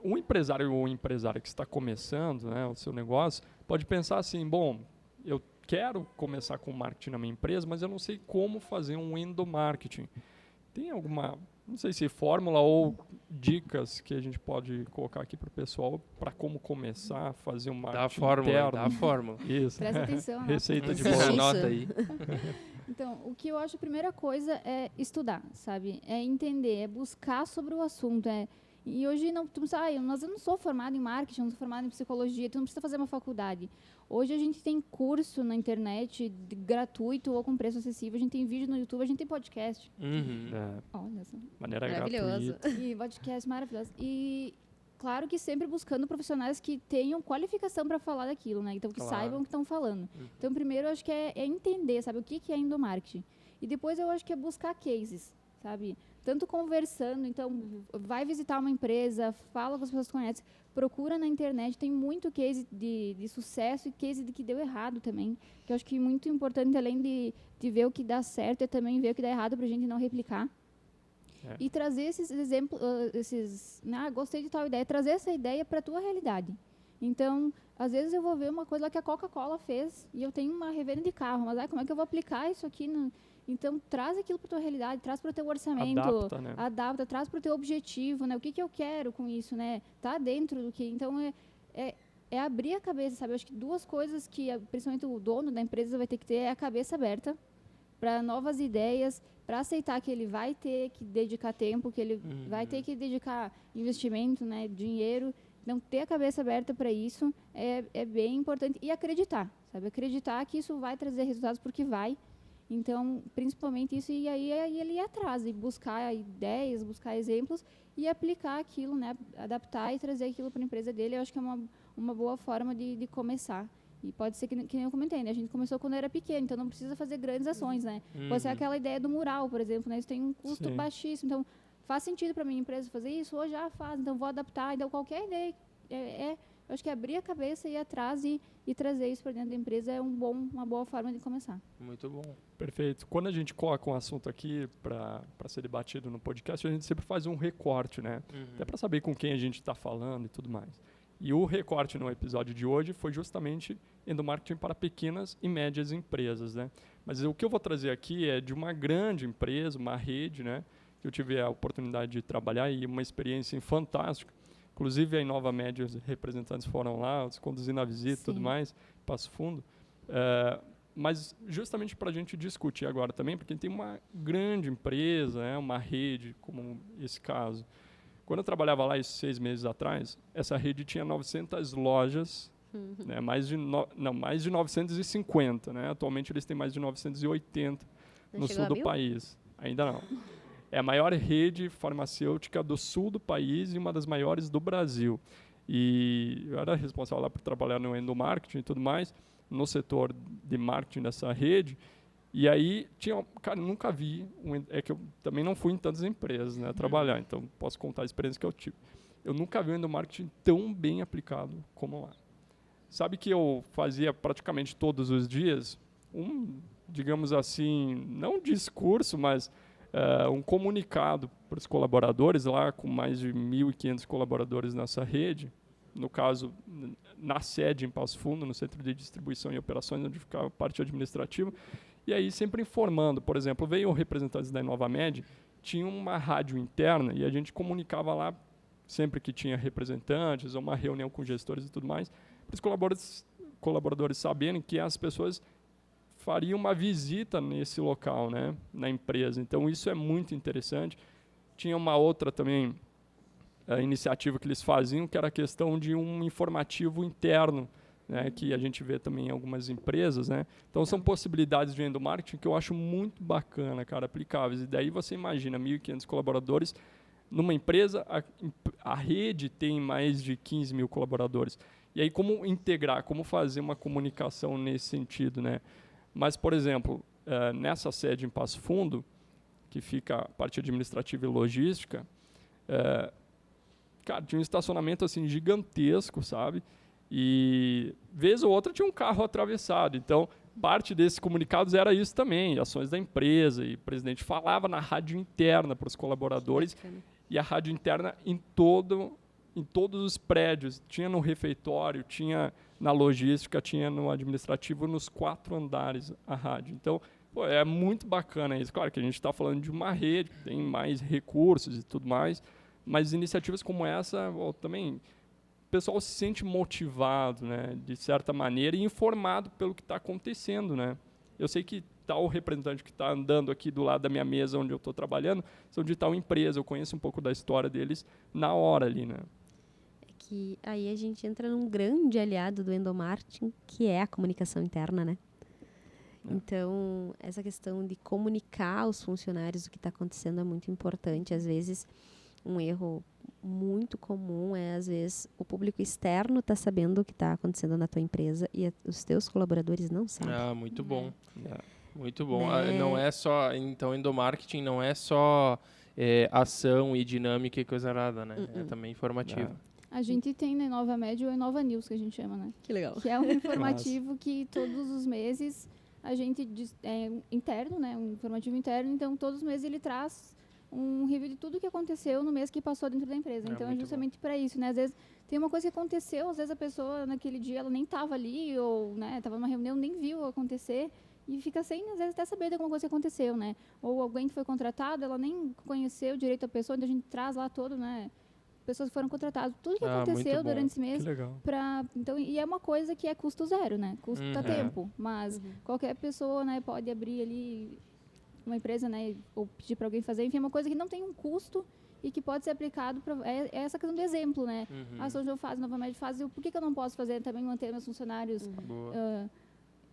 um empresário ou empresária que está começando, né, o seu negócio, pode pensar assim: bom, eu quero começar com marketing na minha empresa, mas eu não sei como fazer um endomarketing. Tem alguma, não sei se fórmula ou dicas que a gente pode colocar aqui para o pessoal para como começar a fazer um marketing interno? Dá a fórmula. Isso. Presta atenção. Né? Receita de Isso. bolo. Anota aí. Então, o que eu acho a primeira coisa é estudar, sabe? É entender, é buscar sobre o assunto. E hoje, eu não sou formada em marketing, não sou formada em psicologia, tu não precisa fazer uma faculdade. Hoje a gente tem curso na internet gratuito ou com preço acessível, a gente tem vídeo no YouTube, a gente tem podcast. Olha só. Maneira Maravilhoso. gratuita. E podcast maravilhoso. E claro que sempre buscando profissionais que tenham qualificação para falar daquilo, né? Então, que saibam o que estão falando. Então, primeiro, eu acho que é entender, sabe, o que é endomarketing. E depois, eu acho que é buscar cases, sabe? Tanto conversando, então, vai visitar uma empresa, fala com as pessoas que conhecem, procura na internet, tem muito case de sucesso e case de que deu errado também, que eu acho que é muito importante, além de ver o que dá certo, é também ver o que dá errado para a gente não replicar. E trazer esses exemplos, gostei de tal ideia, trazer essa ideia para a tua realidade. Então, às vezes eu vou ver uma coisa lá que a Coca-Cola fez e eu tenho uma revenda de carro, mas como é que eu vou aplicar isso aqui? Então, traz aquilo para a tua realidade, traz para o teu orçamento, adapta, traz para o teu objetivo, né? O que eu quero com isso, né? Tá dentro do que... Então, é abrir a cabeça, sabe? Eu acho que duas coisas que, principalmente o dono da empresa vai ter que ter é a cabeça aberta para novas ideias, para aceitar que ele vai ter que dedicar tempo, que ele vai ter que dedicar investimento, né? Dinheiro. Então, ter a cabeça aberta para isso é bem importante. E acreditar, sabe? Acreditar que isso vai trazer resultados, porque vai. Então, principalmente isso, e aí ele ir atrás, e buscar ideias, buscar exemplos e aplicar aquilo, né? Adaptar e trazer aquilo para a empresa dele, eu acho que é uma boa forma de começar. E pode ser que nem eu comentei, né? A gente começou quando era pequeno, então não precisa fazer grandes ações, né? Pode ser aquela ideia do mural, por exemplo, né? Isso tem um custo baixíssimo, então faz sentido para a minha empresa fazer isso, ou já faz, então vou adaptar. Então, qualquer ideia, eu acho que abrir a cabeça e ir atrás e trazer isso para dentro da empresa é uma boa forma de começar. Muito bom. Perfeito. Quando a gente coloca um assunto aqui para ser debatido no podcast, a gente sempre faz um recorte, né? Até para saber com quem a gente está falando e tudo mais. E o recorte no episódio de hoje foi justamente endomarketing para pequenas e médias empresas, né? Mas o que eu vou trazer aqui é de uma grande empresa, uma rede, né? Que eu tive a oportunidade de trabalhar e uma experiência fantástica. Inclusive, a Inova Média, os representantes foram lá, conduzindo a visita e tudo mais, Passo Fundo. Mas justamente para a gente discutir agora também, porque tem uma grande empresa, uma rede, como esse caso. Quando eu trabalhava lá, isso 6 meses atrás, essa rede tinha 900 lojas, né, mais de 950. Né? Atualmente eles têm mais de 980 Não no chegou sul a do 1.000? país. Ainda não. É a maior rede farmacêutica do sul do país e uma das maiores do Brasil. E eu era responsável lá por trabalhar no endomarketing e tudo mais, no setor de marketing dessa rede. E aí, cara, eu nunca vi, é que eu também não fui em tantas empresas, né, trabalhar, então posso contar a experiência que eu tive. Eu nunca vi um endomarketing tão bem aplicado como lá. Sabe que eu fazia praticamente todos os dias digamos assim, não um discurso, mas um comunicado para os colaboradores lá, com mais de 1.500 colaboradores nessa rede, no caso, na sede em Passo Fundo, no Centro de Distribuição e Operações, onde ficava a parte administrativa, e aí sempre informando. Por exemplo, veio representantes da Inovamed, tinha uma rádio interna e a gente comunicava lá sempre que tinha representantes ou uma reunião com gestores e tudo mais, para os colaboradores saberem que as pessoas fariam uma visita nesse local, né, na empresa. Então, isso é muito interessante. Tinha uma outra também iniciativa que eles faziam, que era a questão de um informativo interno, né, que a gente vê também em algumas empresas, né? Então são possibilidades de endomarketing que eu acho muito bacana, cara, aplicáveis. E daí você imagina 1.500 colaboradores numa empresa, a rede tem mais de 15 mil colaboradores. E aí como integrar, como fazer uma comunicação nesse sentido, né? Mas, por exemplo, nessa sede em Passo Fundo, que fica a parte administrativa e logística, cara, tinha um estacionamento assim gigantesco, sabe? E vez ou outra tinha um carro atravessado. Então, parte desses comunicados era isso também, ações da empresa. E o presidente falava na rádio interna para os colaboradores. E a rádio interna em todos os prédios. Tinha no refeitório, tinha na logística, tinha no administrativo, nos 4 andares a rádio. Então, pô, é muito bacana isso. Claro que a gente está falando de uma rede, que tem mais recursos e tudo mais, mas iniciativas como essa, também, o pessoal se sente motivado, né, de certa maneira, e informado pelo que está acontecendo, né? Eu sei que tal representante que está andando aqui do lado da minha mesa onde eu estou trabalhando são de tal empresa, eu conheço um pouco da história deles na hora ali, né? Que aí a gente entra num grande aliado do endomarketing, que é a comunicação interna, né? Então, essa questão de comunicar aos funcionários o que está acontecendo é muito importante. Às vezes, um erro muito comum é, às vezes, o público externo está sabendo o que está acontecendo na tua empresa e os teus colaboradores não sabem. Ah, muito bom. É. Muito bom. Né? Não é só... Então, endomarketing não é só ação e dinâmica e coisa nada, né? É também informativo. A gente tem na Inovamed o Inova News, que a gente chama, né? Que legal. Que é um informativo que todos os meses a gente interno, né? Um informativo interno, então todos os meses ele traz um review de tudo que aconteceu no mês que passou dentro da empresa. Então é justamente para isso, né? Às vezes tem uma coisa que aconteceu, às vezes a pessoa naquele dia ela nem estava ali ou, né, estava numa reunião, nem viu acontecer e fica sem, às vezes, até saber de alguma coisa que aconteceu, né? Ou alguém que foi contratado, ela nem conheceu direito a pessoa, então a gente traz lá todo, né? Pessoas que foram contratadas, tudo que aconteceu durante esse mês. Que legal. Então, e é uma coisa que é custo zero, né? Custa tempo, mas qualquer pessoa, né, pode abrir ali uma empresa, né, ou pedir para alguém fazer, enfim, é uma coisa que não tem um custo e que pode ser aplicado para essa questão do exemplo, né? A São João faz, Inovamed faz, por que eu não posso fazer também manter meus funcionários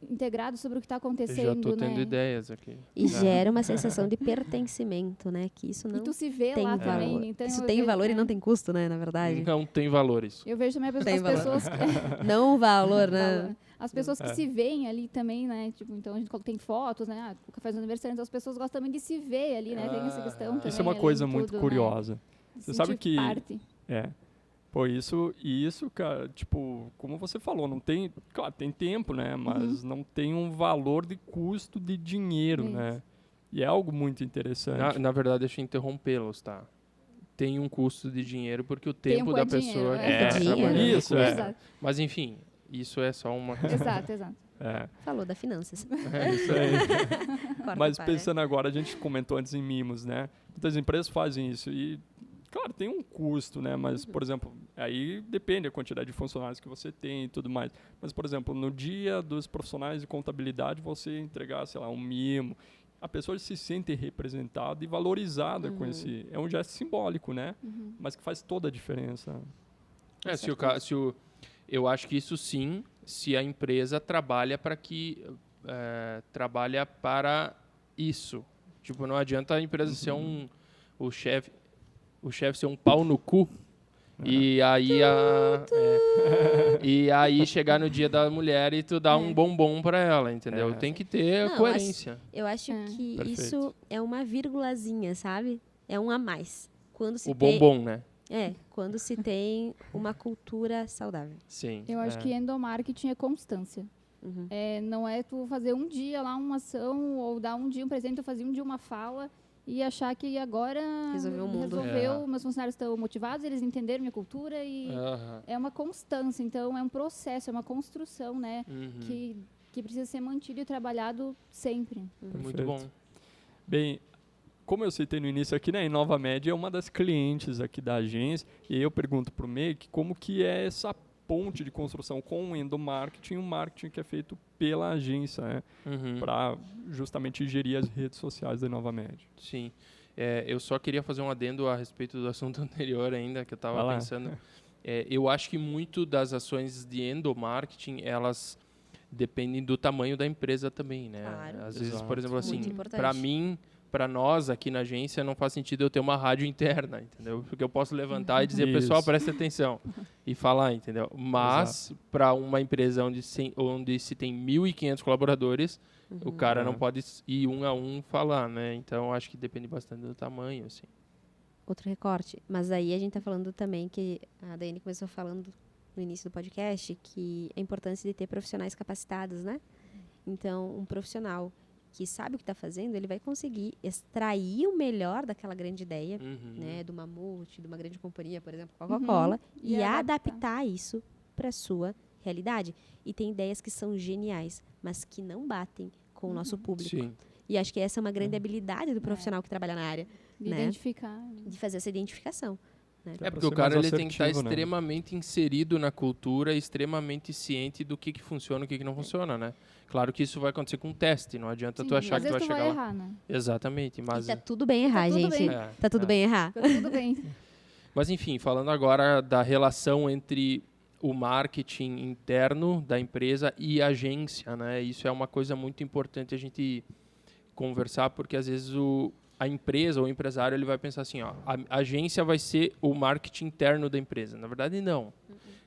integrados sobre o que está acontecendo, Eu já estou né? tendo ideias aqui. E gera uma sensação de pertencimento, né? Que isso não E tu se vê tem lá valor. também. Então Isso eu tem vejo, valor e né? não tem custo, né? Na verdade. Não tem valores. Eu vejo também as Tem valor. pessoas... Não valor, né? As pessoas que se veem ali também, né? Tipo, então a gente tem fotos, né? O café do aniversário, então as pessoas gostam também de se ver ali, né? Tem essa questão também. Isso é uma além coisa de muito tudo, curiosa. Né? Você sabe Sentir que... parte. Pô, isso, cara, tipo, como você falou, não tem... Claro, tem tempo, né? Mas não tem um valor de custo de dinheiro, Isso. né? E é algo muito interessante. Na verdade, deixa eu interrompê-los, tá? Tem um custo de dinheiro porque o tempo da dinheiro, pessoa que é. está Dinheiro. trabalhando. Isso, é. Exato, Mas, enfim, isso é só uma questão. exato. Falou da finanças. É isso aí. Corta Mas para. pensando agora, a gente comentou antes em mimos, né? Muitas empresas fazem isso e, claro, tem um custo, né? Mas, por exemplo, aí depende da quantidade de funcionários que você tem e tudo mais. Mas, por exemplo, no dia dos profissionais de contabilidade, você entregar, sei lá, um mimo. a pessoa se sente representada e valorizada com esse... É um gesto simbólico, né? Mas que faz toda a diferença. Eu acho que isso sim, se a empresa trabalha para isso. Tipo, não adianta a empresa ser o chefe ser um pau no cu e aí chegar no dia da mulher e tu dar um bombom para ela, entendeu? Tem que ter coerência. Eu acho que Perfeito. isso é uma vírgulazinha, sabe? É um a mais. Quando se O bombom, né? quando se tem uma cultura saudável. Sim. Eu acho que endomarketing é constância. Não é tu fazer um dia lá uma ação ou dar um dia um presente, eu fazer um dia uma fala e achar que agora Resolveu o mundo. meus funcionários estão motivados, eles entenderam minha cultura e é uma constância. Então, é um processo, é uma construção, né? Que precisa ser mantido e trabalhado sempre. Muito bom. Bem, como eu citei no início aqui, né, a InovaMed é uma das clientes aqui da agência, e eu pergunto para o Meik como que é essa ponte de construção com o endomarketing, o marketing que é feito pela agência, né, para justamente gerir as redes sociais da InovaMed. Sim. Eu só queria fazer um adendo a respeito do assunto anterior ainda, que eu estava pensando. Eu acho que muito das ações de endomarketing, elas dependem do tamanho da empresa também, né? Claro. Às vezes, por exemplo, assim, Muito importante. para mim, para nós aqui na agência, não faz sentido eu ter uma rádio interna, entendeu? Porque eu posso levantar e dizer, Isso. pessoal, preste atenção, e falar, entendeu? Mas, para uma empresa onde se tem 1.500 colaboradores, o cara não pode ir um a um falar, né? Então, acho que depende bastante do tamanho, assim. Outro recorte. Mas aí a gente está falando também que a Daiane começou falando no início do podcast que a importância de ter profissionais capacitados, né? Então, um profissional que sabe o que está fazendo, ele vai conseguir extrair o melhor daquela grande ideia, né, do mamute, de uma grande companhia, por exemplo, Coca-Cola, e adaptar isso para a sua realidade. E tem ideias que são geniais, mas que não batem com o nosso público. Sim. E acho que essa é uma grande habilidade do profissional que trabalha na área, De né? identificar. De fazer essa identificação. Né? Pra Porque o ser cara mais ele tem que estar assertivo, né? extremamente inserido na cultura, extremamente ciente do que funciona e o que não funciona, né? Claro que isso vai acontecer com um teste, não adianta tu achar às que tu vai vezes tu chegar vai lá. errar, né? Exatamente, mas E tá tudo bem errar, tudo gente. bem. Tá tudo bem errar. Tá tudo bem. Mas enfim, falando agora da relação entre o marketing interno da empresa e a agência, né? Isso é uma coisa muito importante a gente conversar, porque às vezes a empresa ou o empresário ele vai pensar assim, ó, a agência vai ser o marketing interno da empresa. Na verdade, não.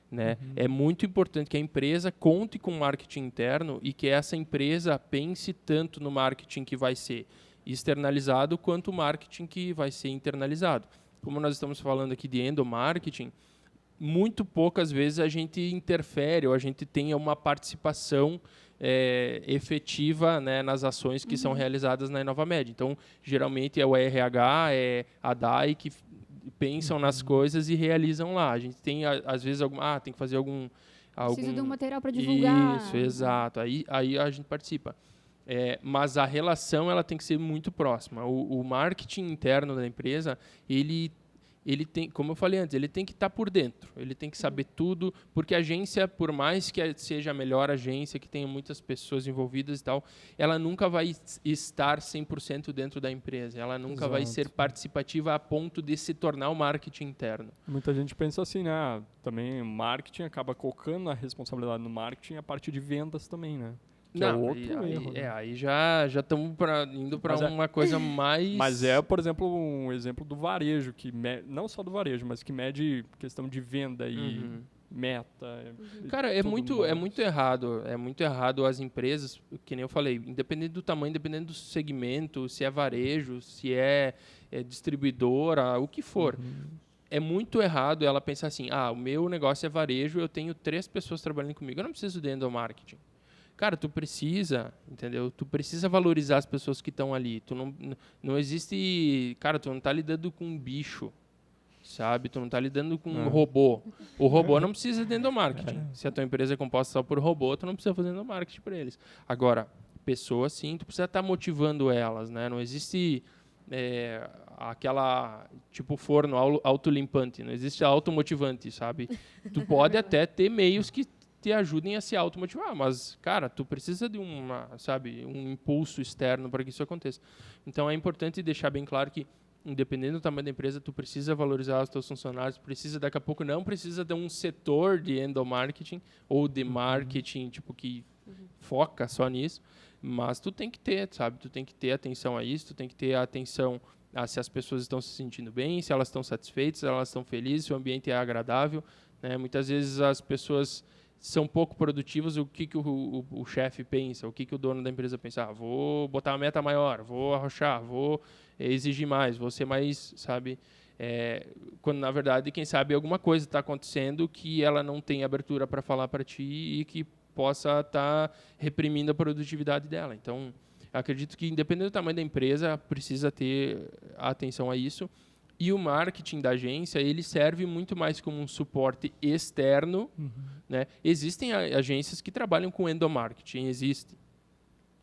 Né? É muito importante que a empresa conte com marketing interno e que essa empresa pense tanto no marketing que vai ser externalizado quanto o marketing que vai ser internalizado. Como nós estamos falando aqui de endomarketing, muito poucas vezes a gente interfere ou a gente tem uma participação efetiva, né, nas ações que são realizadas na InovaMed. Então, geralmente é o RH, é a DAI que pensam nas coisas e realizam lá. A gente tem, às vezes, tem que fazer algum... Preciso de um material para divulgar. Isso, exato. Aí a gente participa. Mas a relação ela tem que ser muito próxima. O marketing interno da empresa, ele tem, como eu falei antes, ele tem que estar por dentro, ele tem que saber tudo, porque a agência, por mais que seja a melhor agência, que tenha muitas pessoas envolvidas e tal, ela nunca vai estar 100% dentro da empresa, ela nunca vai ser participativa a ponto de se tornar o marketing interno. Muita gente pensa assim, né? Também o marketing acaba colocando a responsabilidade no marketing a partir de vendas também, né? Que é outro erro. Né? Aí já estamos indo para uma coisa mais... Mas por exemplo, um exemplo do varejo, que não só do varejo, mas que mede questão de venda e meta. Cara, é muito errado. É muito errado as empresas, que nem eu falei, independente do tamanho, independente do segmento, se é varejo, se é distribuidora, o que for. É muito errado ela pensar assim, o meu negócio é varejo, eu tenho 3 pessoas trabalhando comigo, eu não preciso de endomarketing. Cara, tu precisa, entendeu? Tu precisa valorizar as pessoas que estão ali. Tu não existe... Cara, tu não tá lidando com um bicho, sabe? Tu não tá lidando com um robô. O robô não precisa de endomarketing. Se a tua empresa é composta só por robô, tu não precisa fazer endomarketing para eles. Agora, pessoas, sim, tu precisa estar motivando elas, né? Não existe aquela, tipo, forno autolimpante. Não existe automotivante, sabe? Tu pode até ter meios que te ajudem a se automotivar. Mas, cara, tu precisa de um impulso externo para que isso aconteça. Então, é importante deixar bem claro que, independente do tamanho da empresa, tu precisa valorizar os teus funcionários, daqui a pouco não precisa de um setor de endomarketing ou de marketing, tipo, que foca só nisso, mas tu tem que ter, sabe? Tu tem que ter atenção a isso, tu tem que ter atenção a se as pessoas estão se sentindo bem, se elas estão satisfeitas, se elas estão felizes, se o ambiente é agradável, né? Muitas vezes as pessoas são pouco produtivas, o que o chefe pensa, o que o dono da empresa pensa, vou botar uma meta maior, vou arrochar, vou exigir mais, vou ser mais, sabe? Quando, na verdade, quem sabe alguma coisa está acontecendo que ela não tem abertura para falar para ti e que possa estar reprimindo a produtividade dela. Então, acredito que, independente do tamanho da empresa, precisa ter atenção a isso. E o marketing da agência, ele serve muito mais como um suporte externo. Né? Existem agências que trabalham com endomarketing, existe.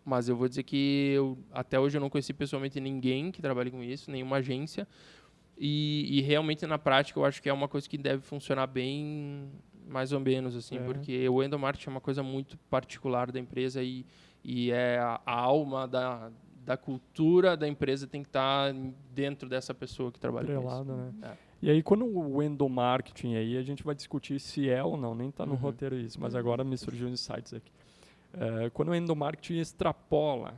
Mas eu vou dizer que até hoje eu não conheci pessoalmente ninguém que trabalhe com isso, nenhuma agência. E realmente, na prática, eu acho que é uma coisa que deve funcionar bem, mais ou menos, assim, porque o endomarketing é uma coisa muito particular da empresa e é a alma da cultura da empresa tem que estar dentro dessa pessoa que trabalha com isso. Né? E aí, quando o endomarketing, aí a gente vai discutir se é ou não, nem está no roteiro isso, mas agora me surgiu uns insights aqui. Quando o endomarketing extrapola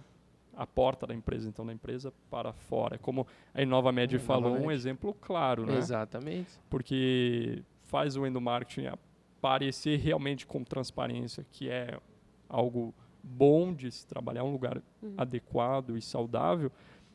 a porta da empresa, então da empresa para fora, como a InovaMed falou, um exemplo claro, né? Exatamente. Porque faz o endomarketing aparecer realmente com transparência, que é algo bom de se trabalhar, um lugar adequado e saudável.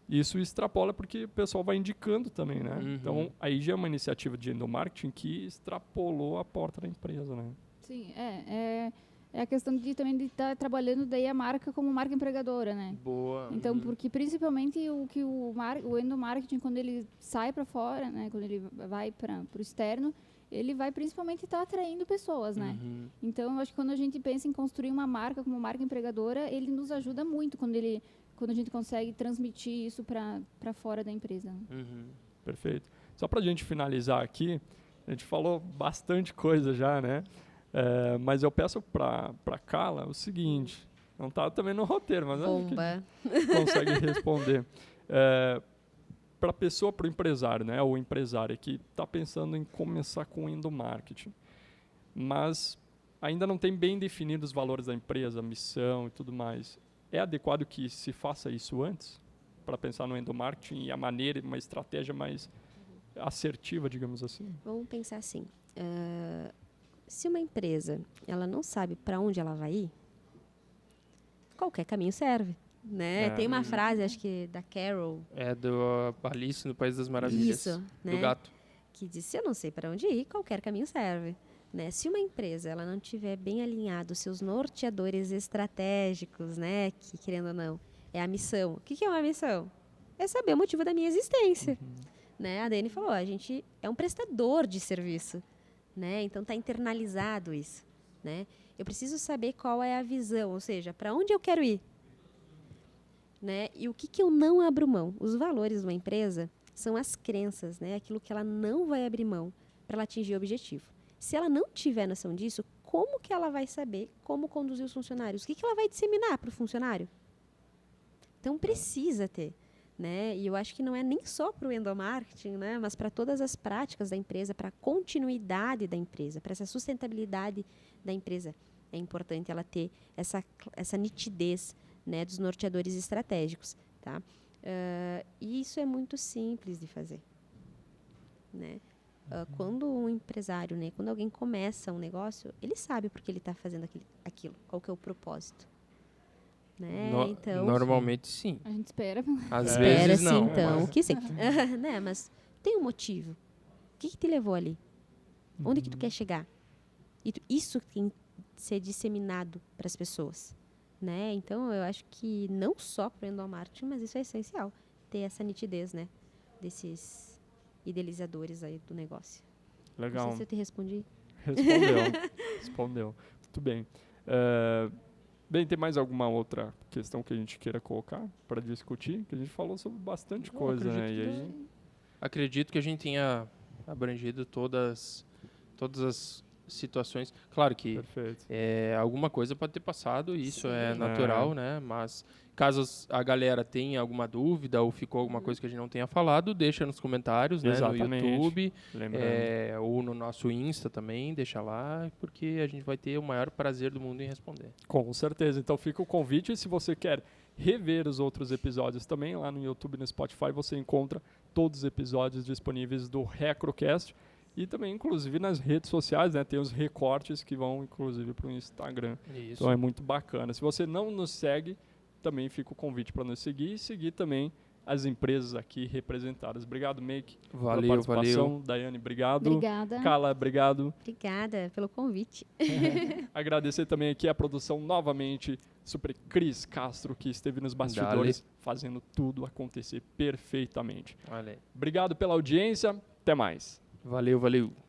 Isso extrapola porque o pessoal vai indicando também, né? Então, aí já é uma iniciativa de endomarketing que extrapolou a porta da empresa, né? Sim, é a questão também de estar trabalhando daí a marca como marca empregadora, né? Boa. Então, porque principalmente o endomarketing, quando ele sai para fora, né? Quando ele vai para o externo, ele vai principalmente estar atraindo pessoas, né? Então, eu acho que quando a gente pensa em construir uma marca como marca empregadora, ele nos ajuda muito quando a gente consegue transmitir isso para fora da empresa. Perfeito. Só para a gente finalizar aqui, a gente falou bastante coisa já, né? Mas eu peço para Carla o seguinte, não está também no roteiro, mas acho que consegue responder. Para a pessoa, para o empresário, né? Ou empresária que está pensando em começar com endomarketing, mas ainda não tem bem definidos os valores da empresa, a missão e tudo mais. É adequado que se faça isso antes, para pensar no endomarketing e a maneira, uma estratégia mais assertiva, digamos assim? Vamos pensar assim. Se uma empresa ela não sabe para onde ela vai ir, qualquer caminho serve. Né? Tem uma frase, acho que da Carol. Do Alice no País das Maravilhas. Isso, né? Do gato. Que diz, se eu não sei para onde ir, qualquer caminho serve. Né? Se uma empresa ela não tiver bem alinhado os seus norteadores estratégicos, né? Que, querendo ou não, é a missão. O que é uma missão? É saber o motivo da minha existência. Né? A Dani falou, a gente é um prestador de serviço. Né? Então, está internalizado isso. Né? Eu preciso saber qual é a visão, ou seja, para onde eu quero ir. Né? E o que eu não abro mão? Os valores de uma empresa são as crenças, né? Aquilo que ela não vai abrir mão para ela atingir o objetivo. Se ela não tiver noção disso, como que ela vai saber como conduzir os funcionários? O que ela vai disseminar para o funcionário? Então, precisa ter. Né? E eu acho que não é nem só para o endomarketing, né? Mas para todas as práticas da empresa, para a continuidade da empresa, para essa sustentabilidade da empresa. É importante ela ter essa nitidez, né, dos norteadores estratégicos, tá? E isso é muito simples de fazer, né? Quando um empresário, né, quando alguém começa um negócio, ele sabe por que ele está fazendo aquilo, qual que é o propósito, né? Então, normalmente sim. A gente espera. Às vezes não. Então, que sim. Né? Mas tem um motivo. O que te levou ali? Onde que tu quer chegar? E isso tem que ser disseminado para as pessoas. Né? Então, eu acho que não só para o endomarketing, mas isso é essencial, ter essa nitidez, né? Desses idealizadores aí do negócio. Legal. Não sei se eu te respondi. Respondeu. Muito bem. Bem, tem mais alguma outra questão que a gente queira colocar para discutir? Que a gente falou sobre bastante coisa, né? E aí... Acredito que a gente tenha abrangido todas as situações. Claro que Perfeito. alguma coisa pode ter passado, isso é Sim. natural, né? Mas caso a galera tenha alguma dúvida ou ficou alguma coisa que a gente não tenha falado, deixa nos comentários, né? No Exatamente. YouTube, Lembrando. ou no nosso Insta também, deixa lá, porque a gente vai ter o maior prazer do mundo em responder. Com certeza. Então fica o convite. E se você quer rever os outros episódios também, lá no YouTube e no Spotify, você encontra todos os episódios disponíveis do Recrocast. E também, inclusive, nas redes sociais, né? Tem os recortes que vão, inclusive, para o Instagram. Isso. Então é muito bacana. Se você não nos segue, também fica o convite para nos seguir e seguir também as empresas aqui representadas. Obrigado, Make, Valeu, pela participação. valeu. Daiane, obrigado. Obrigada. Carla, obrigado. Obrigada pelo convite. Agradecer também aqui a produção novamente, Super Cris Castro, que esteve nos bastidores fazendo tudo acontecer perfeitamente. Olha aí. Obrigado pela audiência. Até mais. Valeu, valeu.